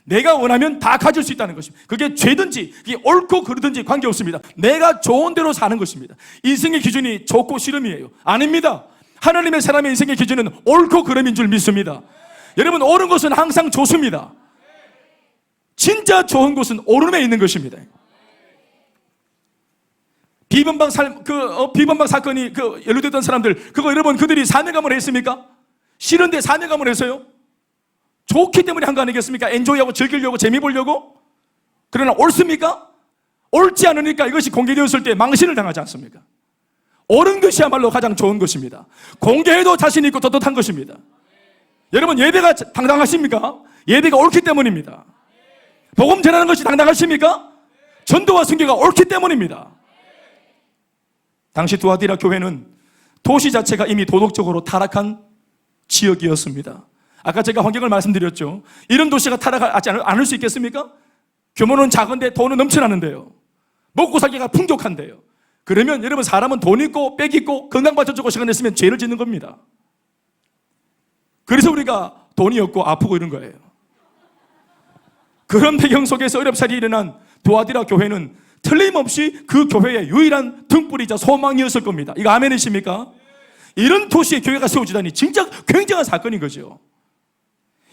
내가 원하면 다 가질 수 있다는 것입니다. 그게 죄든지 그게 옳고 그르든지 관계없습니다. 내가 좋은 대로 사는 것입니다. 인생의 기준이 좋고 싫음이에요. 아닙니다. 하나님의 사람의 인생의 기준은 옳고 그름인 줄 믿습니다. 여러분, 옳은 것은 항상 좋습니다. 진짜 좋은 것은 옳음에 있는 것입니다. 비번방 사건이 연루됐던 사람들, 그거 여러분 그들이 사명감을 했습니까? 싫은데 사명감을 했어요? 좋기 때문에 한 거 아니겠습니까? 엔조이하고 즐기려고, 재미 보려고? 그러나 옳습니까? 옳지 않으니까 이것이 공개되었을 때 망신을 당하지 않습니까? 옳은 것이야말로 가장 좋은 것입니다. 공개해도 자신 있고 떳떳한 것입니다. 여러분, 예배가 당당하십니까? 예배가 옳기 때문입니다. 복음 전하는 것이 당당하십니까? 전도와 선교가 옳기 때문입니다. 당시 두아디라 교회는 도시 자체가 이미 도덕적으로 타락한 지역이었습니다. 아까 제가 환경을 말씀드렸죠. 이런 도시가 타락하지 않을 수 있겠습니까? 규모는 작은데 돈은 넘쳐나는데요. 먹고 살기가 풍족한데요. 그러면 여러분, 사람은 돈 있고 빽 있고 건강 받쳐주고 시간 냈으면 죄를 짓는 겁니다. 그래서 우리가 돈이 없고 아프고 이런 거예요. 그런 배경 속에서 어렵사리 일어난 두아디라 교회는 틀림없이 그 교회의 유일한 등불이자 소망이었을 겁니다. 이거 아멘이십니까? 이런 도시에 교회가 세워지다니 진짜 굉장한 사건인 거죠.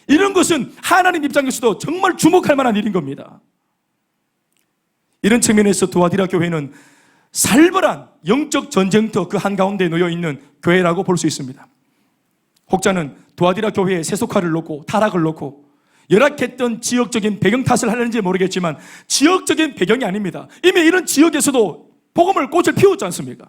이런 것은 하나님 입장에서도 정말 주목할 만한 일인 겁니다. 이런 측면에서 두아디라 교회는 살벌한 영적 전쟁터 그 한가운데 놓여있는 교회라고 볼 수 있습니다. 혹자는 두아디라 교회의 세속화를 놓고 타락을 놓고 열악했던 지역적인 배경 탓을 하는지 모르겠지만 지역적인 배경이 아닙니다. 이미 이런 지역에서도 복음을 꽃을 피웠지 않습니까?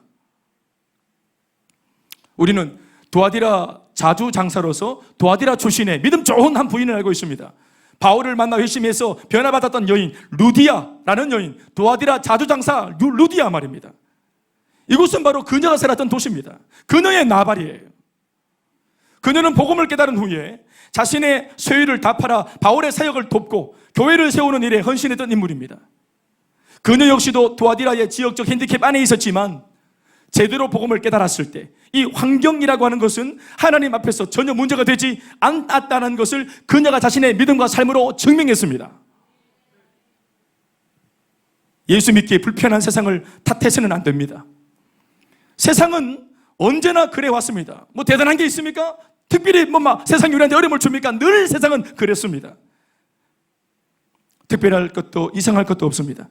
우리는 두아디라 자주 장사로서 두아디라 출신의 믿음 좋은 한 부인을 알고 있습니다. 바울을 만나 회심해서 변화받았던 여인 루디아라는 여인, 두아디라 자주 장사 루디아 말입니다. 이곳은 바로 그녀가 살았던 도시입니다. 그녀의 나발이에요. 그녀는 복음을 깨달은 후에 자신의 소유를 다 팔아 바울의 사역을 돕고 교회를 세우는 일에 헌신했던 인물입니다. 그녀 역시도 두아디라의 지역적 핸디캡 안에 있었지만 제대로 복음을 깨달았을 때 이 환경이라고 하는 것은 하나님 앞에서 전혀 문제가 되지 않았다는 것을 그녀가 자신의 믿음과 삶으로 증명했습니다. 예수 믿기에 불편한 세상을 탓해서는 안 됩니다. 세상은 언제나 그래 왔습니다. 뭐 대단한 게 있습니까? 특별히 세상이 우리한테 어려움을 줍니까? 늘 세상은 그랬습니다. 특별할 것도 이상할 것도 없습니다.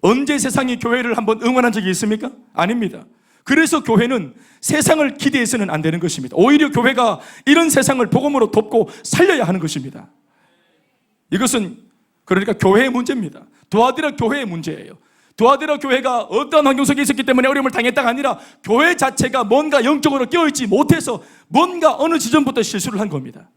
언제 세상이 교회를 한번 응원한 적이 있습니까? 아닙니다. 그래서 교회는 세상을 기대해서는 안 되는 것입니다. 오히려 교회가 이런 세상을 복음으로 돕고 살려야 하는 것입니다. 이것은 그러니까 교회의 문제입니다. 두아디라 교회의 문제예요. 두아디라 교회가 어떤 환경 속에 있었기 때문에 어려움을 당했다가 아니라 교회 자체가 뭔가 영적으로 깨어있지 못해서 뭔가 어느 지점부터 실수를 한 겁니다.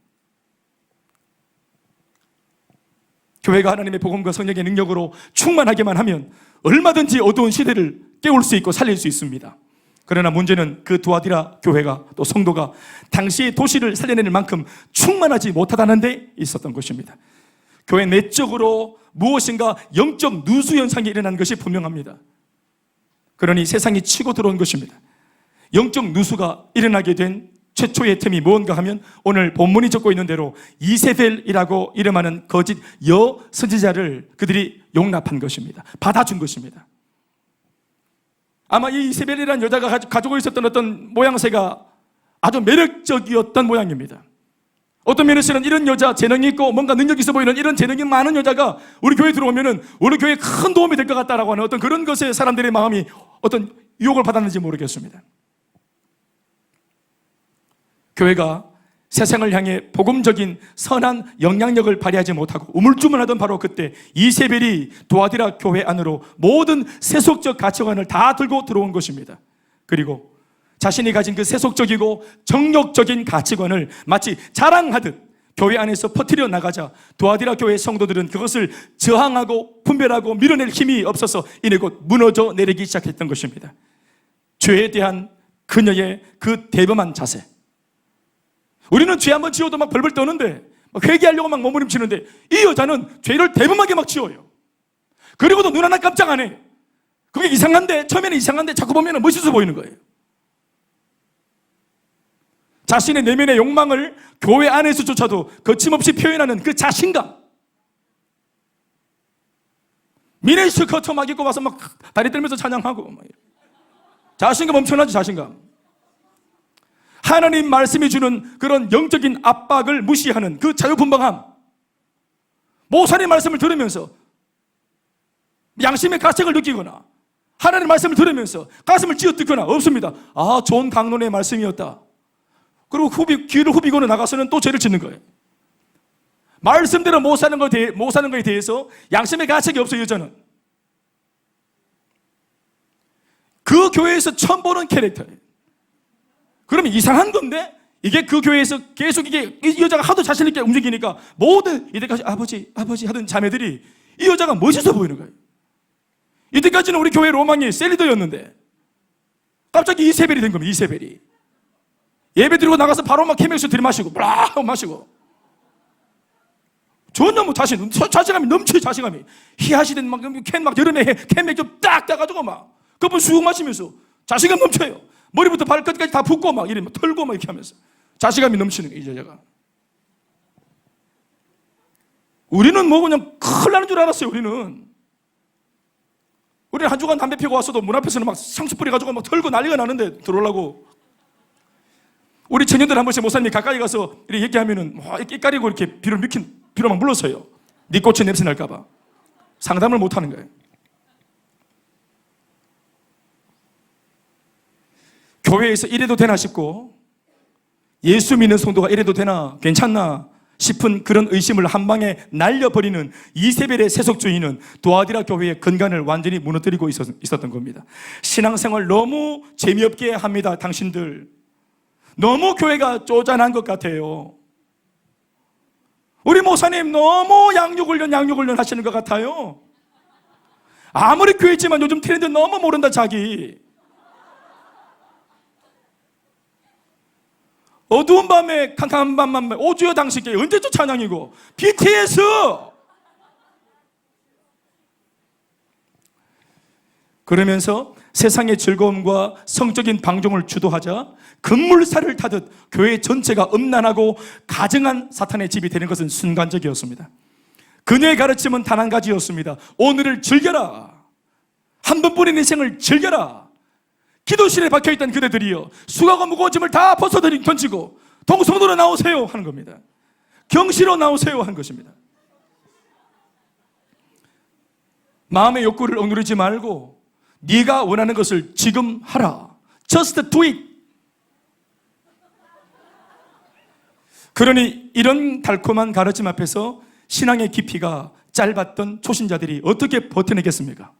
교회가 하나님의 복음과 성령의 능력으로 충만하게만 하면 얼마든지 어두운 시대를 깨울 수 있고 살릴 수 있습니다. 그러나 문제는 그 두아디라 교회가 또 성도가 당시의 도시를 살려낼 만큼 충만하지 못하다는 데 있었던 것입니다. 교회 내적으로 무엇인가 영적 누수 현상이 일어난 것이 분명합니다. 그러니 세상이 치고 들어온 것입니다. 영적 누수가 일어나게 된 최초의 틈이 무언가 하면 오늘 본문이 적고 있는 대로 이세벨이라고 이름하는 거짓 여선지자를 그들이 용납한 것입니다. 받아준 것입니다. 아마 이 이세벨이라는 여자가 가지고 있었던 어떤 모양새가 아주 매력적이었던 모양입니다. 어떤 면에서는 이런 여자, 재능이 있고 뭔가 능력이 있어 보이는 이런 재능이 많은 여자가 우리 교회에 들어오면은 우리 교회에 큰 도움이 될 것 같다라고 하는 어떤 그런 것에 사람들의 마음이 어떤 유혹을 받았는지 모르겠습니다. 교회가 세상을 향해 복음적인 선한 영향력을 발휘하지 못하고 우물쭈물하던 바로 그때 이세벨이 두아디라 교회 안으로 모든 세속적 가치관을 다 들고 들어온 것입니다. 그리고 자신이 가진 그 세속적이고 정욕적인 가치관을 마치 자랑하듯 교회 안에서 퍼뜨려 나가자 두아디라 교회 성도들은 그것을 저항하고 분별하고 밀어낼 힘이 없어서 이내 곧 무너져 내리기 시작했던 것입니다. 죄에 대한 그녀의 그 대범한 자세, 우리는 죄 한번 지어도 막 벌벌 떠는데 막 회개하려고 막 몸부림치는데 이 여자는 죄를 대범하게 막 지어요. 그리고도 눈 하나 깜짝 안 해. 그게 이상한데, 처음에는 이상한데 자꾸 보면 멋있어 보이는 거예요. 자신의 내면의 욕망을 교회 안에서조차도 거침없이 표현하는 그 자신감, 미네스커트 막 입고 와서 막 다리 떨면서 찬양하고 막 자신감 엄청나죠. 자신감. 하나님 말씀이 주는 그런 영적인 압박을 무시하는 그 자유분방함, 모사의 말씀을 들으면서 양심의 가책을 느끼거나 하나님 말씀을 들으면서 가슴을 찌어뜯거나 없습니다. 아, 좋은 강론의 말씀이었다. 그리고 귀를 후비고는 나가서는 또 죄를 짓는 거예요. 말씀대로 못 사는 거에 대해서 양심의 가책이 없어요. 여자는 그 교회에서 처음 보는 캐릭터예요. 그러면 이상한 건데 이게 그 교회에서 계속 이게 이 여자가 하도 자신 있게 움직이니까 모든 이때까지 아버지 하던 자매들이 이 여자가 멋있어 보이는 거예요. 이때까지는 우리 교회 로망이 셀리더였는데 갑자기 이세벨이 된 겁니다. 이세벨이 예배 드리고 나가서 바로 막 캐맥스 들이마시고 브라 마시고 전혀 뭐 자신감이 넘쳐요. 자신감이 희하시던 막 캔 막 여름에 캔 맥주 딱 따가지고 막 그분 쑥 마시면서 자신감 넘쳐요. 머리부터 발끝까지 다 붓고 막 이래 막 털고 막 이렇게 하면서 자신감이 넘치는 거예요. 이 여자가. 우리는 뭐 그냥 큰일 나는 줄 알았어요. 우리는 한 주간 담배 피고 왔어도 문 앞에서는 막 상수 뿌려가지고 막 털고 난리가 나는데 들어오려고. 우리 청년들 한 번씩 목사님이 가까이 가서 이렇게 얘기하면은 뭐 이렇게 까리고 이렇게 비로 막 물러서요. 네 꽃이 냄새 날까봐 상담을 못 하는 거예요. 교회에서 이래도 되나 싶고 예수 믿는 성도가 이래도 되나 괜찮나 싶은 그런 의심을 한 방에 날려버리는 이세벨의 세속주의는 두아디라 교회의 근간을 완전히 무너뜨리고 있었던 겁니다. 신앙생활 너무 재미없게 합니다. 당신들 너무 교회가 쪼잔한 것 같아요. 우리 목사님 너무 양육훈련 하시는 것 같아요. 아무리 교회 있지만 요즘 트렌드 너무 모른다 자기. 어두운 밤에 캄캄한 밤만 오주여 당신께 언제쯤 찬양이고 BTS 그러면서 세상의 즐거움과 성적인 방종을 주도하자 급물살을 타듯 교회 전체가 음란하고 가증한 사탄의 집이 되는 것은 순간적이었습니다. 그녀의 가르침은 단 한 가지였습니다. 오늘을 즐겨라. 한 번뿐인 인생을 즐겨라. 기도실에 박혀있던 그대들이요 수고하고 무거운 짐을 다 던지고 동성도로 나오세요 하는 겁니다. 경시로 나오세요 하는 것입니다. 마음의 욕구를 억누르지 말고 네가 원하는 것을 지금 하라. Just do it. 그러니 이런 달콤한 가르침 앞에서 신앙의 깊이가 짧았던 초신자들이 어떻게 버텨내겠습니까?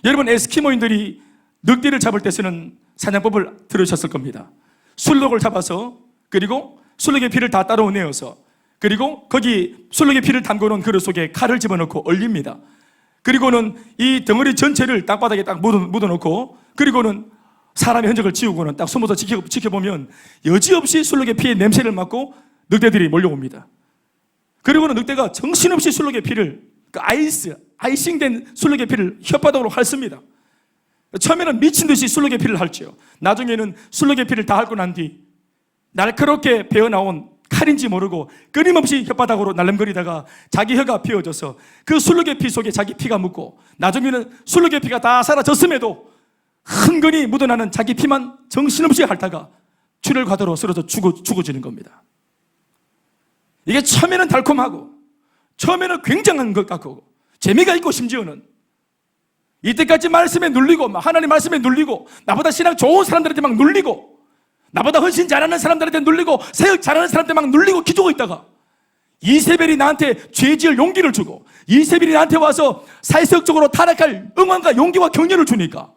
여러분 에스키모인들이 늑대를 잡을 때 쓰는 사냥법을 들으셨을 겁니다. 술록을 잡아서 그리고 술록의 피를 다 따로내어서 그리고 거기 술록의 피를 담궈놓은 그릇 속에 칼을 집어넣고 얼립니다. 그리고는 이 덩어리 전체를 땅바닥에 딱 묻어놓고, 그리고는 사람의 흔적을 지우고는 딱 숨어서 지켜보면 여지없이 술록의 피의 냄새를 맡고 늑대들이 몰려옵니다. 그리고는 늑대가 정신없이 술록의 피를, 아이싱된 술록의 피를 혓바닥으로 핥습니다. 처음에는 미친 듯이 술록의 피를 핥지요. 나중에는 술록의 피를 다 핥고 난 뒤 날카롭게 베어나온 칼인지 모르고 끊임없이 혓바닥으로 날름거리다가 자기 혀가 비어져서 그 술록의 피 속에 자기 피가 묻고, 나중에는 술록의 피가 다 사라졌음에도 흥건히 묻어나는 자기 피만 정신없이 핥다가 출혈과다로 쓰러져 죽어지는 겁니다. 이게 처음에는 달콤하고 처음에는 굉장한 것 같고 재미가 있고, 심지어는 이때까지 말씀에 눌리고, 하나님 말씀에 눌리고, 나보다 신앙 좋은 사람들한테 막 눌리고, 나보다 훨씬 잘하는 사람들한테 눌리고, 사역 잘하는 사람한테 막 눌리고 기도하고 있다가 이세벨이 나한테 죄 지을 용기를 주고, 이세벨이 나한테 와서 사회적으로 타락할 응원과 용기와 격려를 주니까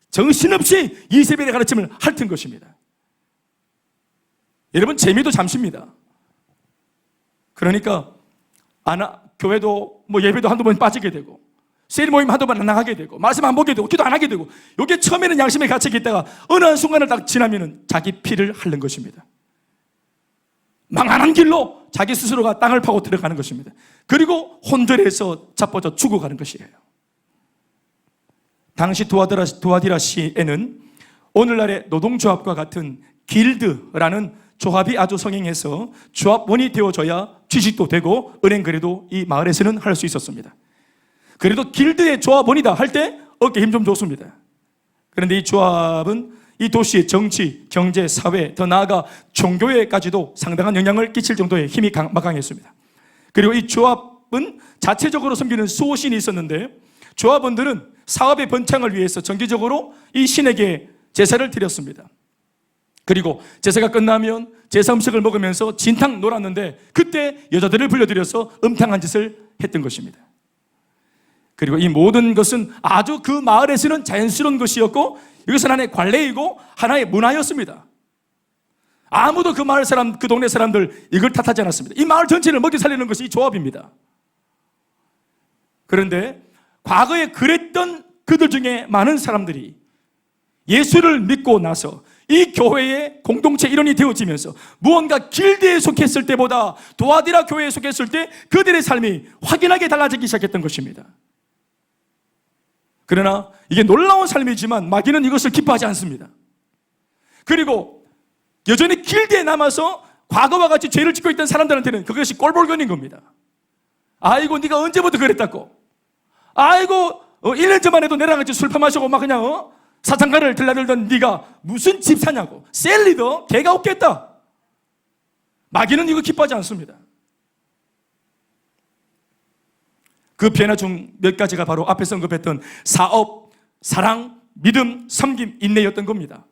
정신없이 이세벨의 가르침을 핥은 것입니다. 여러분, 재미도 잠시입니다. 그러니까 교회도 예배도 한두 번 빠지게 되고, 세일 모임 한두 번 안 나가게 되고, 말씀 안 보게 되고, 기도 안 하게 되고, 이게 처음에는 양심에 갇혀 있다가 어느 한 순간을 딱 지나면은 자기 피를 핥는 것입니다. 망한한 길로 자기 스스로가 땅을 파고 들어가는 것입니다. 그리고 혼절해서 자빠져 죽어가는 것이에요. 당시 두아디라 시에는 오늘날의 노동조합과 같은 길드라는 조합이 아주 성행해서 조합원이 되어줘야 취직도 되고 은행 거래도 이 마을에서는 할 수 있었습니다. 그래도 길드의 조합원이다 할 때 어깨 힘 좀 줬습니다. 그런데 이 조합은 이 도시의 정치, 경제, 사회, 더 나아가 종교에까지도 상당한 영향을 끼칠 정도의 힘이 막강했습니다. 그리고 이 조합은 자체적으로 섬기는 수호신이 있었는데, 조합원들은 사업의 번창을 위해서 정기적으로 이 신에게 제사를 드렸습니다. 그리고 제사가 끝나면 제사 음식을 먹으면서 진탕 놀았는데, 그때 여자들을 불러들여서 음탕한 짓을 했던 것입니다. 그리고 이 모든 것은 아주 그 마을에서는 자연스러운 것이었고, 이것은 하나의 관례이고 하나의 문화였습니다. 아무도 그 마을 사람, 그 동네 사람들 이걸 탓하지 않았습니다. 이 마을 전체를 먹여 살리는 것이 이 조합입니다. 그런데 과거에 그랬던 그들 중에 많은 사람들이 예수를 믿고 나서 이 교회의 공동체 일원이 되어지면서 무언가 길드에 속했을 때보다 두아디라 교회에 속했을 때 그들의 삶이 확연하게 달라지기 시작했던 것입니다. 그러나 이게 놀라운 삶이지만 마귀는 이것을 기뻐하지 않습니다. 그리고 여전히 길드에 남아서 과거와 같이 죄를 짓고 있던 사람들한테는 그것이 꼴볼견인 겁니다. 아이고 네가 언제부터 그랬다고, 아이고 1년 전만 해도 내랑 같이 술 퍼마시고 막 그냥 사창가를 들라들던 네가 무슨 집 사냐고, 셀리더 개가 없겠다. 마귀는 이거 기뻐하지 않습니다. 그 변화 중 몇 가지가 바로 앞에서 언급했던 사업, 사랑, 믿음, 섬김, 인내였던 겁니다.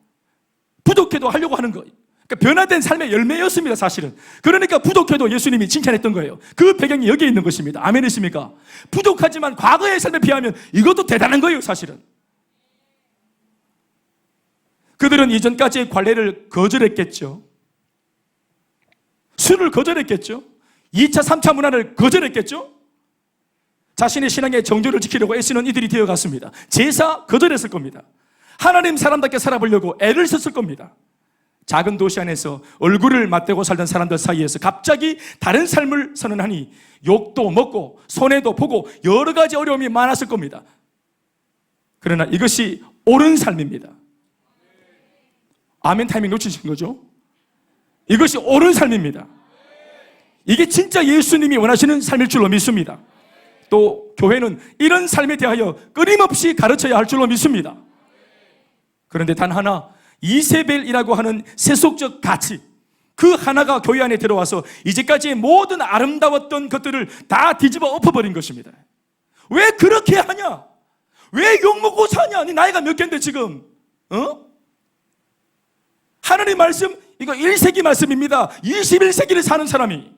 부족해도 하려고 하는 거, 그러니까 변화된 삶의 열매였습니다, 사실은. 그러니까 부족해도 예수님이 칭찬했던 거예요. 그 배경이 여기에 있는 것입니다. 아멘이십니까? 부족하지만 과거의 삶에 비하면 이것도 대단한 거예요, 사실은. 그들은 이전까지의 관례를 거절했겠죠. 술을 거절했겠죠. 2차, 3차 문화를 거절했겠죠. 자신의 신앙의 정조를 지키려고 애쓰는 이들이 되어갔습니다. 제사 거절했을 겁니다. 하나님 사람답게 살아보려고 애를 썼을 겁니다. 작은 도시 안에서 얼굴을 맞대고 살던 사람들 사이에서 갑자기 다른 삶을 선언하니 욕도 먹고 손해도 보고 여러 가지 어려움이 많았을 겁니다. 그러나 이것이 옳은 삶입니다. 아멘 타이밍 놓치신 거죠? 이것이 옳은 삶입니다. 이게 진짜 예수님이 원하시는 삶일 줄로 믿습니다. 또 교회는 이런 삶에 대하여 끊임없이 가르쳐야 할 줄로 믿습니다. 그런데 단 하나, 이세벨이라고 하는 세속적 가치, 그 하나가 교회 안에 들어와서 이제까지의 모든 아름다웠던 것들을 다 뒤집어 엎어버린 것입니다. 왜 그렇게 하냐? 왜 욕먹고 사냐? 네 나이가 몇 개인데 지금 하나님 말씀, 이거 1세기 말씀입니다. 21세기를 사는 사람이,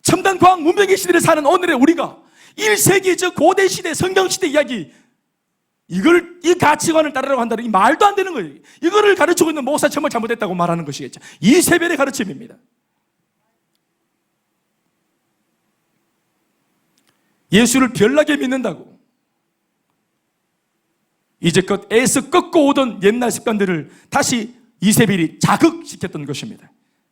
첨단 과학 문명의 시대를 사는 오늘의 우리가 1세기 저 고대 시대 성경시대 이야기, 이 가치관을 따르라고 한다는 이 말도 안 되는 거예요. 이거를 가르치고 있는 목사 정말 잘못했다고 말하는 것이겠죠. 이세벨의 가르침입니다. 예수를 별나게 믿는다고 이제껏 애써 꺾고 오던 옛날 습관들을 다시 이세벨이 자극시켰던 것입니다.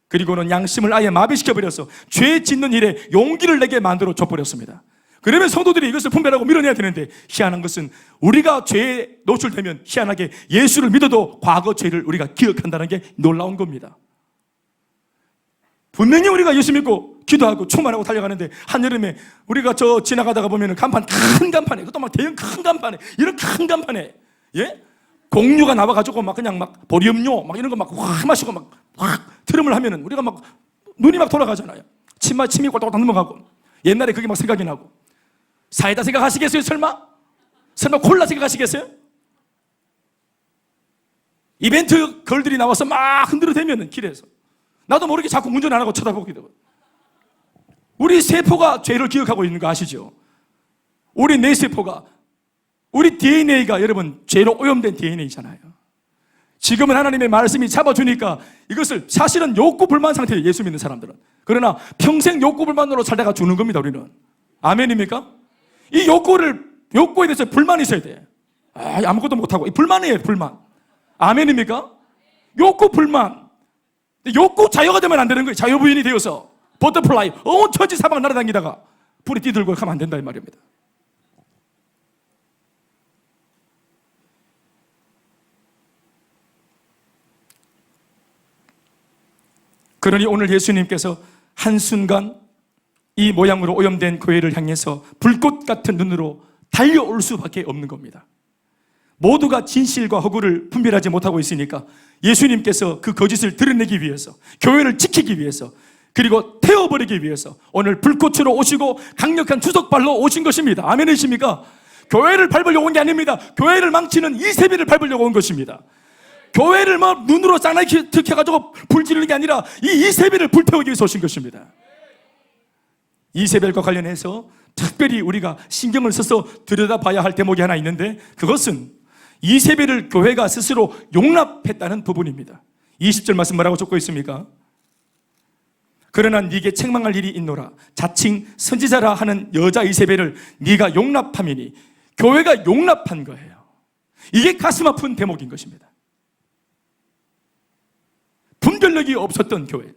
그리고는 양심을 아예 마비시켜버려서 죄 짓는 일에 용기를 내게 만들어 줘버렸습니다. 그러면 성도들이 이것을 분별하고 밀어내야 되는데, 희한한 것은 우리가 죄에 노출되면 희한하게 예수를 믿어도 과거 죄를 우리가 기억한다는 게 놀라운 겁니다. 분명히 우리가 예수 믿고 기도하고 충만하고 달려가는데, 한여름에 우리가 지나가다가 보면 간판, 큰 간판에, 그것도 막 대형 큰 간판에, 이런 큰 간판에, 예? 공유가 나와가지고 막 그냥 막 보리음료 막 이런 거 막 확 마시고 막 트름을 하면은 우리가 막 눈이 막 돌아가잖아요. 침이 꼴딱꼴딱 넘어가고. 옛날에 그게 막 생각이 나고. 사이다 생각하시겠어요? 설마 콜라 생각하시겠어요? 이벤트 걸들이 나와서 막 흔들어대면은 길에서 나도 모르게 자꾸 운전 안 하고 쳐다보게 되고. 우리 세포가 죄를 기억하고 있는 거 아시죠? 우리 뇌세포가, 우리 DNA가 여러분 죄로 오염된 DNA잖아요. 지금은 하나님의 말씀이 잡아주니까 이것을 사실은 욕구불만 상태예요, 예수 믿는 사람들은. 그러나 평생 욕구불만으로 살다가 죽는 겁니다, 우리는. 아멘입니까? 이 욕구에 대해서 불만이 있어야 돼. 아무것도 못하고. 불만이에요, 불만. 아멘입니까? 욕구 불만. 욕구 자유가 되면 안 되는 거예요. 자유부인이 되어서 버터플라이 온 천지 사방 날아다니다가 불이 뛰들고 가면 안 된다 이 말입니다. 그러니 오늘 예수님께서 한순간 이 모양으로 오염된 교회를 향해서 불꽃 같은 눈으로 달려올 수밖에 없는 겁니다. 모두가 진실과 허구를 분별하지 못하고 있으니까 예수님께서 그 거짓을 드러내기 위해서, 교회를 지키기 위해서, 그리고 태워버리기 위해서 오늘 불꽃으로 오시고 강력한 주석발로 오신 것입니다. 아멘이십니까? 교회를 밟으려고 온 게 아닙니다. 교회를 망치는 이세벨을 밟으려고 온 것입니다. 교회를 막 눈으로 쌍나게 켜가지고 불 지르는 게 아니라 이 이세벨을 불태우기 위해서 오신 것입니다. 이세벨과 관련해서 특별히 우리가 신경을 써서 들여다봐야 할 대목이 하나 있는데, 그것은 이세벨을 교회가 스스로 용납했다는 부분입니다. 20절 말씀 뭐라고 적고 있습니까? 그러나 네게 책망할 일이 있노라. 자칭 선지자라 하는 여자 이세벨을 네가 용납함이니. 교회가 용납한 거예요. 이게 가슴 아픈 대목인 것입니다. 분별력이 없었던 교회,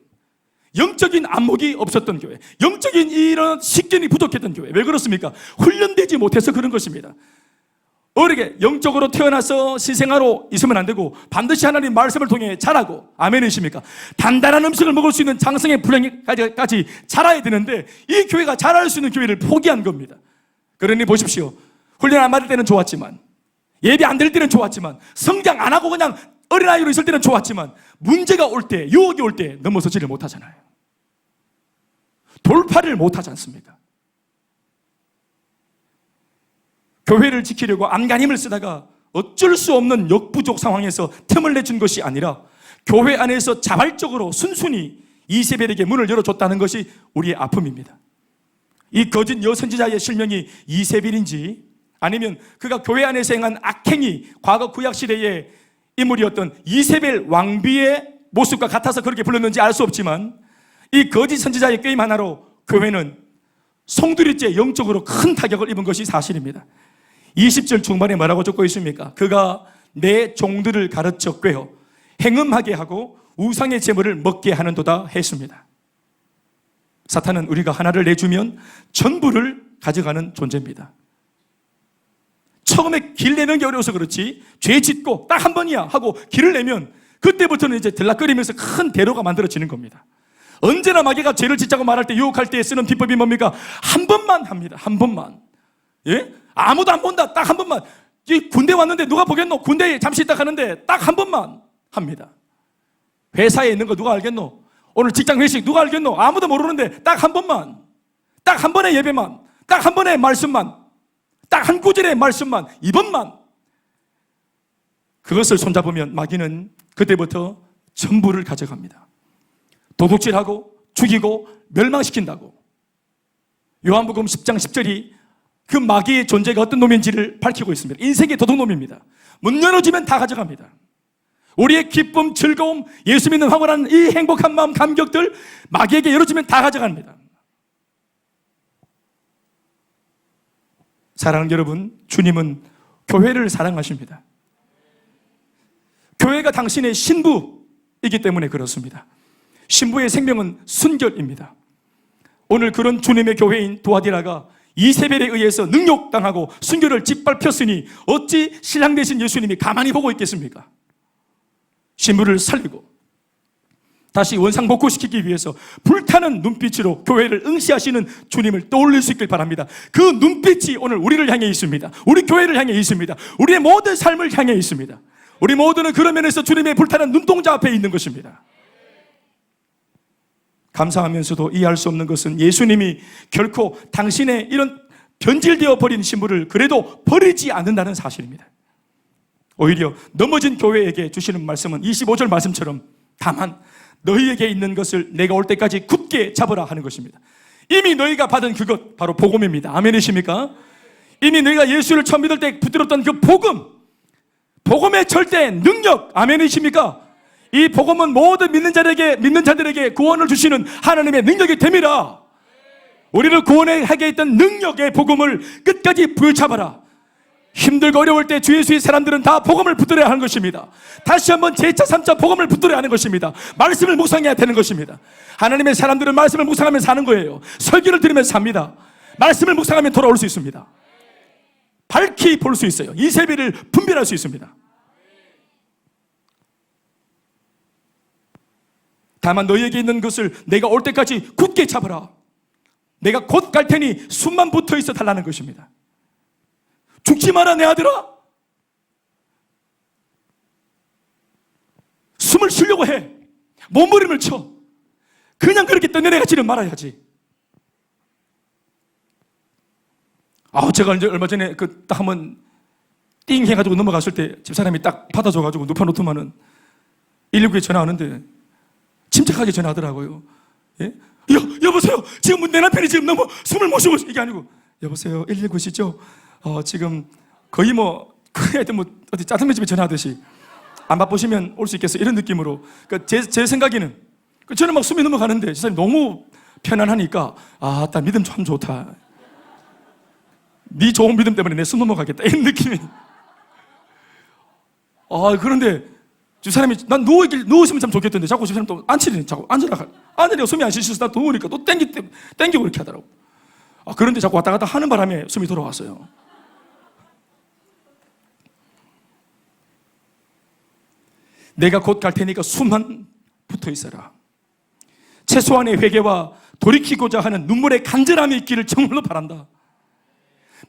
영적인 안목이 없었던 교회, 영적인 이런 식견이 부족했던 교회. 왜 그렇습니까? 훈련되지 못해서 그런 것입니다. 어리게 영적으로 태어나서 신생아로 있으면 안 되고 반드시 하나님 말씀을 통해 자라고, 아멘이십니까? 단단한 음식을 먹을 수 있는 장성의 분량까지 자라야 되는데 이 교회가 자랄 수 있는 교회를 포기한 겁니다. 그러니 보십시오. 훈련 안 받을 때는 좋았지만, 예배 안 될 때는 좋았지만, 성장 안 하고 그냥 어린아이로 있을 때는 좋았지만, 문제가 올 때, 유혹이 올 때 넘어서지를 못하잖아요. 돌파를 못하지 않습니까? 교회를 지키려고 안간힘을 쓰다가 어쩔 수 없는 역부족 상황에서 틈을 내준 것이 아니라 교회 안에서 자발적으로 순순히 이세벨에게 문을 열어줬다는 것이 우리의 아픔입니다. 이 거짓 여선지자의 실명이 이세벨인지 아니면 그가 교회 안에서 행한 악행이 과거 구약시대의 인물이었던 이세벨 왕비의 모습과 같아서 그렇게 불렀는지 알 수 없지만, 이 거짓 선지자의 게임 하나로 교회는 송두리째 영적으로 큰 타격을 입은 것이 사실입니다. 20절 중반에 뭐라고 적고 있습니까? 그가 내 종들을 가르쳐 꿰어 행음하게 하고 우상의 제물을 먹게 하는도다 했습니다. 사탄은 우리가 하나를 내주면 전부를 가져가는 존재입니다. 처음에 길 내는 게 어려워서 그렇지, 죄 짓고 딱 한 번이야 하고 길을 내면 그때부터는 이제 들락거리면서 큰 대로가 만들어지는 겁니다. 언제나 마귀가 죄를 짓자고 말할 때, 유혹할 때 쓰는 비법이 뭡니까? 한 번만 합니다. 한 번만. 예? 아무도 안 본다. 딱 한 번만. 이 군대 왔는데 누가 보겠노? 군대에 잠시 있다 가는데 딱 한 번만 합니다. 회사에 있는 거 누가 알겠노? 오늘 직장 회식 누가 알겠노? 아무도 모르는데 딱 한 번만. 딱 한 번의 예배만. 딱 한 번의 말씀만. 딱 한 구절의 말씀만. 이번만. 그것을 손잡으면 마귀는 그때부터 전부를 가져갑니다. 도둑질하고 죽이고 멸망시킨다고. 요한복음 10장 10절이 그 마귀의 존재가 어떤 놈인지를 밝히고 있습니다. 인생의 도둑놈입니다. 문 열어주면 다 가져갑니다. 우리의 기쁨, 즐거움, 예수 믿는 황홀한 이 행복한 마음, 감격들 마귀에게 열어주면 다 가져갑니다. 사랑하는 여러분, 주님은 교회를 사랑하십니다. 교회가 당신의 신부이기 때문에 그렇습니다. 신부의 생명은 순결입니다. 오늘 그런 주님의 교회인 두아디라가 이세벨에 의해서 능욕당하고 순결을 짓밟혔으니 어찌 신랑 되신 예수님이 가만히 보고 있겠습니까? 신부를 살리고 다시 원상복구시키기 위해서 불타는 눈빛으로 교회를 응시하시는 주님을 떠올릴 수 있길 바랍니다. 그 눈빛이 오늘 우리를 향해 있습니다. 우리 교회를 향해 있습니다. 우리의 모든 삶을 향해 있습니다. 우리 모두는 그런 면에서 주님의 불타는 눈동자 앞에 있는 것입니다. 감사하면서도 이해할 수 없는 것은 예수님이 결코 당신의 이런 변질되어 버린 신부를 그래도 버리지 않는다는 사실입니다. 오히려 넘어진 교회에게 주시는 말씀은 25절 말씀처럼 다만 너희에게 있는 것을 내가 올 때까지 굳게 잡으라 하는 것입니다. 이미 너희가 받은 그것 바로 복음입니다. 아멘이십니까? 이미 너희가 예수를 처음 믿을 때 붙들었던 그 복음의 절대 능력, 아멘이십니까? 이 복음은 모든 믿는 자들에게 구원을 주시는 하나님의 능력이 됨이라. 우리를 구원하게 했던 능력의 복음을 끝까지 붙잡아라. 힘들고 어려울 때 주 예수의 사람들은 다 복음을 붙들어야 하는 것입니다. 다시 한번 제2차 3차 복음을 붙들어야 하는 것입니다. 말씀을 묵상해야 되는 것입니다. 하나님의 사람들은 말씀을 묵상하며 사는 거예요. 설교를 들으면서 삽니다. 말씀을 묵상하면 돌아올 수 있습니다. 밝히 볼 수 있어요. 이세벨을 분별할 수 있습니다. 다만 너희에게 있는 것을 내가 올 때까지 굳게 잡아라. 내가 곧 갈 테니 숨만 붙어 있어 달라는 것입니다. 죽지 마라 내 아들아. 숨을 쉬려고 해. 몸부림을 쳐. 그냥 그렇게 떠내려가지는 말아야지. 제가 이제 얼마 전에 딱 한번 띵 해가지고 넘어갔을 때 집사람이 딱 받아줘가지고 눕혀놓더만은 119에 전화하는데 침착하게 전화하더라고요. 예? 여보세요. 지금 내 남편이 지금 너무 숨을 못 쉬고 이게 아니고 여보세요. 119시죠? 지금 거의 하여튼 어디 짜장면 집에 전화하듯이 안 바쁘시면 올 수 있겠어요. 이런 느낌으로. 그러니까 제 생각에는 저는 막 숨이 넘어가는데 집사람이 너무 편안하니까 딱 믿음 참 좋다. 네 좋은 믿음 때문에 내 숨 넘어가겠다. 이런 느낌이. 그런데 집사람이 난 누워있으면 참 좋겠던데 자꾸 집사람 또 앉히려니 자꾸 앉으려고 숨이 안 쉬셔서 나 누우니까 또 땡기고 이렇게 하더라고. 그런데 자꾸 왔다 갔다 하는 바람에 숨이 돌아왔어요. 내가 곧 갈 테니까 숨만 붙어 있어라. 최소한의 회개와 돌이키고자 하는 눈물의 간절함이 있기를 정말로 바란다.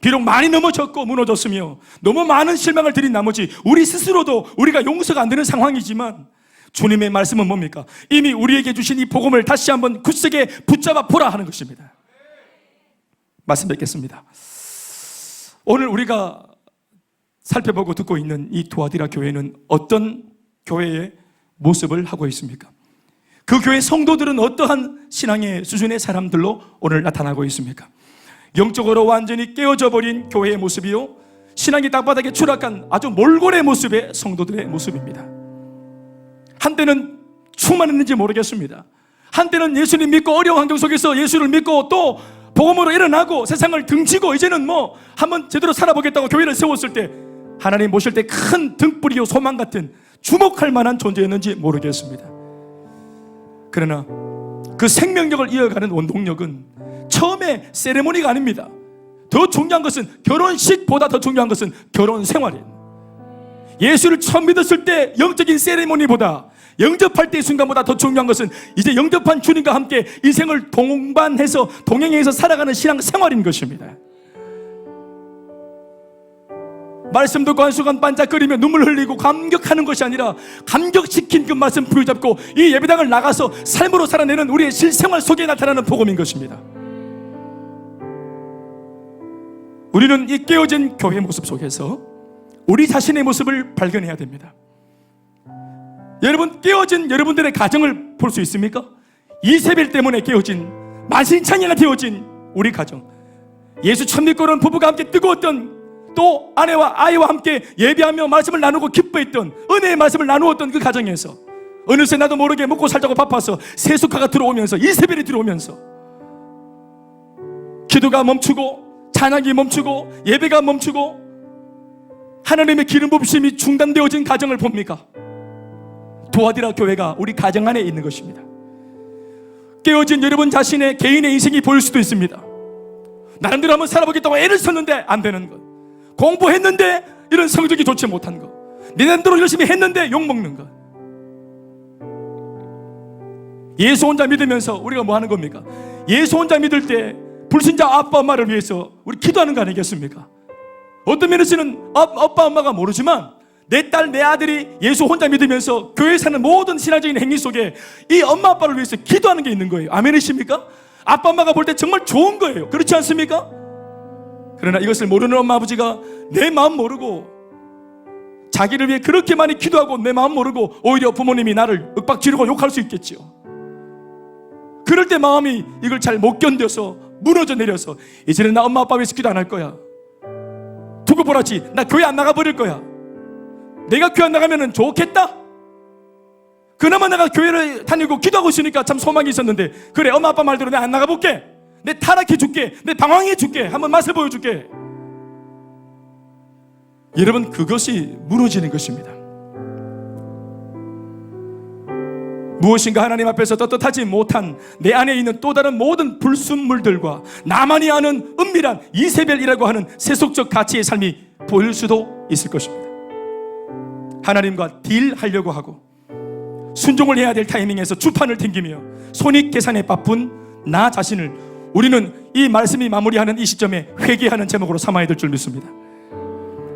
비록 많이 넘어졌고 무너졌으며 너무 많은 실망을 드린 나머지 우리 스스로도 우리가 용서가 안 되는 상황이지만 주님의 말씀은 뭡니까? 이미 우리에게 주신 이 복음을 다시 한번 굳세게 붙잡아 보라 하는 것입니다. 말씀 뵙겠습니다. 오늘 우리가 살펴보고 듣고 있는 이 두아디라 교회는 어떤 교회의 모습을 하고 있습니까? 그 교회 성도들은 어떠한 신앙의 수준의 사람들로 오늘 나타나고 있습니까? 영적으로 완전히 깨어져 버린 교회의 모습이요, 신앙이 땅바닥에 추락한 아주 몰골의 모습의 성도들의 모습입니다. 한때는 충만했는지 모르겠습니다. 한때는 예수님 믿고 어려운 환경 속에서 예수를 믿고 또 복음으로 일어나고 세상을 등지고 이제는 한번 제대로 살아보겠다고 교회를 세웠을 때 하나님 모실 때 큰 등불이요 소망 같은 주목할 만한 존재였는지 모르겠습니다. 그러나 그 생명력을 이어가는 원동력은 처음에 세레모니가 아닙니다. 더 중요한 것은 결혼식보다 더 중요한 것은 결혼 생활이에요. 예수를 처음 믿었을 때 영적인 세레모니보다 영접할 때의 순간보다 더 중요한 것은 이제 영접한 주님과 함께 인생을 동반해서 동행해서 살아가는 신앙 생활인 것입니다. 말씀 듣고 한순간 반짝거리며 눈물 흘리고 감격하는 것이 아니라 감격시킨 그 말씀 부여잡고 이 예배당을 나가서 삶으로 살아내는 우리의 실생활 속에 나타나는 복음인 것입니다. 우리는 이 깨어진 교회 모습 속에서 우리 자신의 모습을 발견해야 됩니다. 여러분, 깨어진 여러분들의 가정을 볼 수 있습니까? 이세벨 때문에 깨어진, 만신창이가 되어진 우리 가정, 예수 처음 믿고 온 부부가 함께 뜨거웠던, 또 아내와 아이와 함께 예배하며 말씀을 나누고 기뻐했던, 은혜의 말씀을 나누었던 그 가정에서 어느새 나도 모르게 먹고 살자고 바빠서 세속화가 들어오면서, 이세벨이 들어오면서 기도가 멈추고 찬양이 멈추고 예배가 멈추고 하나님의 기름 부으심이 중단되어진 가정을 봅니까? 도와드라 교회가 우리 가정 안에 있는 것입니다. 깨어진 여러분 자신의 개인의 인생이 보일 수도 있습니다. 나름대로 한번 살아보겠다고 애를 썼는데 안 되는 것, 공부했는데 이런 성적이 좋지 못한 것, 내 나름대로 열심히 했는데 욕먹는 것. 예수 혼자 믿으면서 우리가 뭐 하는 겁니까? 예수 혼자 믿을 때 불신자 아빠 엄마를 위해서 우리 기도하는 거 아니겠습니까? 어떤 면에서는 아빠 엄마가 모르지만 내 딸 내 아들이 예수 혼자 믿으면서 교회에 사는 모든 신앙적인 행위 속에 이 엄마 아빠를 위해서 기도하는 게 있는 거예요. 아멘이십니까? 아빠 엄마가 볼 때 정말 좋은 거예요. 그렇지 않습니까? 그러나 이것을 모르는 엄마 아버지가 내 마음 모르고 자기를 위해 그렇게 많이 기도하고 내 마음 모르고 오히려 부모님이 나를 윽박지르고 욕할 수 있겠지요. 그럴 때 마음이 이걸 잘 못 견뎌서 무너져 내려서 이제는 나 엄마 아빠 위해서 기도 안 할 거야. 두고 보라지. 나 교회 안 나가버릴 거야. 내가 교회 안 나가면 좋겠다? 그나마 내가 교회를 다니고 기도하고 있으니까 참 소망이 있었는데, 그래 엄마 아빠 말대로 내가 안 나가볼게. 내 타락해 줄게. 내 방황해 줄게. 한번 맛을 보여줄게. 여러분, 그것이 무너지는 것입니다. 무엇인가 하나님 앞에서 떳떳하지 못한 내 안에 있는 또 다른 모든 불순물들과 나만이 아는 은밀한 이세벨이라고 하는 세속적 가치의 삶이 보일 수도 있을 것입니다. 하나님과 딜하려고 하고 순종을 해야 될 타이밍에서 주판을 튕기며 손익계산에 바쁜 나 자신을 우리는 이 말씀이 마무리하는 이 시점에 회개하는 제목으로 삼아야 될 줄 믿습니다.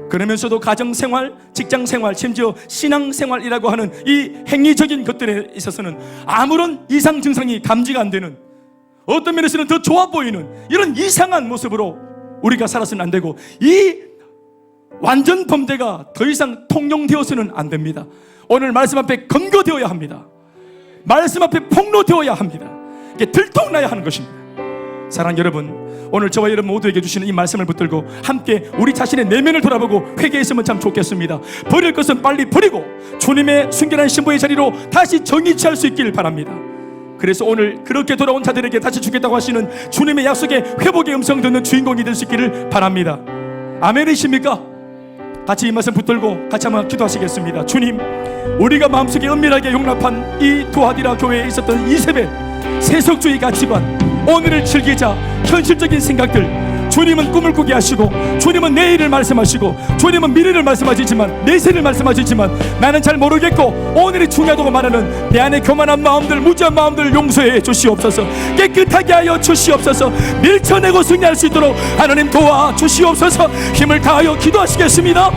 그러면서도 가정생활, 직장생활, 심지어 신앙생활이라고 하는 이 행위적인 것들에 있어서는 아무런 이상 증상이 감지가 안 되는, 어떤 면에서는 더 좋아 보이는 이런 이상한 모습으로 우리가 살아서는 안 되고, 이 완전 범죄가 더 이상 통용되어서는 안 됩니다. 오늘 말씀 앞에 건거되어야 합니다. 말씀 앞에 폭로되어야 합니다. 이게 들통나야 하는 것입니다. 사랑하는 여러분, 오늘 저와 여러분 모두에게 주시는 이 말씀을 붙들고 함께 우리 자신의 내면을 돌아보고 회개했으면 참 좋겠습니다. 버릴 것은 빨리 버리고 주님의 순결한 신부의 자리로 다시 정의 취할 수 있길 바랍니다. 그래서 오늘 그렇게 돌아온 자들에게 다시 주겠다고 하시는 주님의 약속의 회복의 음성 듣는 주인공이 될 수 있기를 바랍니다. 아멘이십니까? 같이 이 말씀 붙들고 같이 한번 기도하시겠습니다. 주님, 우리가 마음속에 은밀하게 용납한 이 두아디라 교회에 있었던 이세벨 세속주의 가치관, 오늘을 즐기자 현실적인 생각들, 주님은 꿈을 꾸게 하시고 주님은 내일을 말씀하시고 주님은 미래를 말씀하시지만 내세를 말씀하시지만 나는 잘 모르겠고 오늘이 중요하다고 말하는 내 안에 교만한 마음들, 무지한 마음들 용서해 주시옵소서. 깨끗하게 하여 주시옵소서. 밀쳐내고 승리할 수 있도록 하나님 도와 주시옵소서. 힘을 다하여 기도하시겠습니다.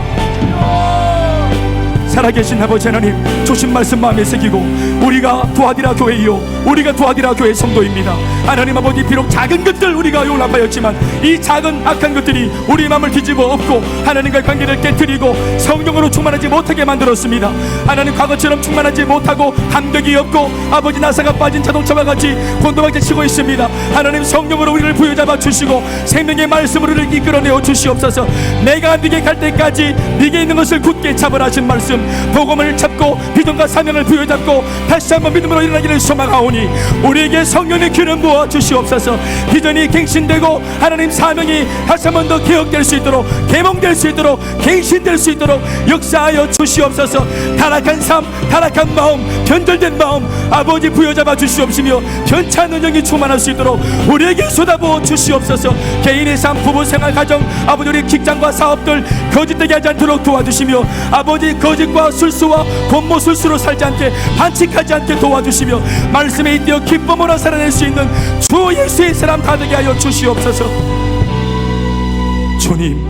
살아계신 아버지 하나님, 주신 말씀 마음에 새기고 우리가 두아디라 교회이요 우리가 두아디라 교회 성도입니다. 하나님 아버지, 비록 작은 것들 우리가 용납하였지만 이 작은 악한 것들이 우리 마음을 뒤집어 엎고 하나님과의 관계를 깨뜨리고 성령으로 충만하지 못하게 만들었습니다. 하나님, 과거처럼 충만하지 못하고 감격이 없고 아버지 나사가 빠진 자동차와 같이 곤두박질 치고 있습니다. 하나님, 성령으로 우리를 부여잡아 주시고 생명의 말씀으로 우리를 이끌어내어 주시옵소서. 내가 네게 갈 때까지 네게 있는 것을 굳게 잡으라 하신 말씀, 복음을 잡고 비전과 사명을 부여잡고 다시 한번 믿음으로 일어나기를 소망하오니 우리에게 성령의 기름 부어 주시옵소서. 비전이 갱신되고 하나님 사명이 다시 한번 더 개혁될 수 있도록, 개몽될 수 있도록, 갱신될 수 있도록 역사하여 주시옵소서. 타락한 삶, 타락한 마음, 변절된 마음 아버지 부여잡아 주시옵시며 편찮은 영이 충만할 수 있도록 우리에게 쏟아부어 주시옵소서. 개인의 삶, 부부생활, 가정, 아버지 우리 직장과 사업들 거짓되게 하지 않도록 도와주시며 아버지 거짓과 술수와 곤모술수로 살지 않게, 반칙하지 않게 도와주시며 말씀에 잇대어 기쁨으로 살아낼 수 있는 주 예수의 사람 다 되게 하여 주시옵소서. 주님,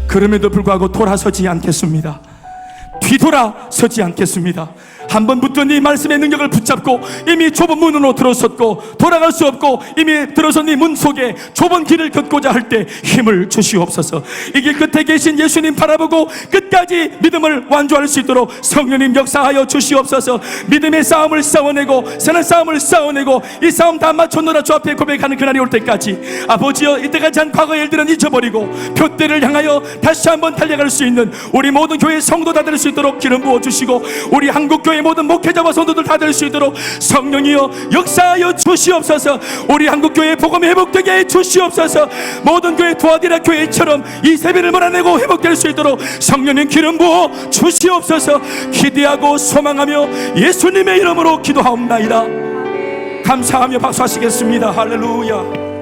그럼에도 불구하고 돌아서지 않겠습니다. 뒤돌아서지 않겠습니다. 한번 붙던 이 말씀의 능력을 붙잡고 이미 좁은 문으로 들어섰고 돌아갈 수 없고 이미 들어선 이 문 속에 좁은 길을 걷고자 할 때 힘을 주시옵소서. 이 길 끝에 계신 예수님 바라보고 끝까지 믿음을 완주할 수 있도록 성령님 역사하여 주시옵소서. 믿음의 싸움을 싸워내고 선한 싸움을 싸워내고 이 싸움 다 맞췄노라 주 앞에 고백하는 그날이 올 때까지 아버지여, 이때까지 한 과거의 일들은 잊어버리고 표대를 향하여 다시 한번 달려갈 수 있는 우리 모든 교회 성도 다 될 수 있도록 기름 부어주시고 우리 한국교회 한국교회 모든 목회자와 성도들 다 될 수 있도록 성령이여 역사하여 주시옵소서. 우리 한국교회 복음이 회복되게 해 주시옵소서. 모든 교회 도와드라 교회처럼 이 세배를 몰아내고 회복될 수 있도록 성령님 기름 부어 주시옵소서. 기대하고 소망하며 예수님의 이름으로 기도하옵나이다. 감사하며 박수하시겠습니다. 할렐루야.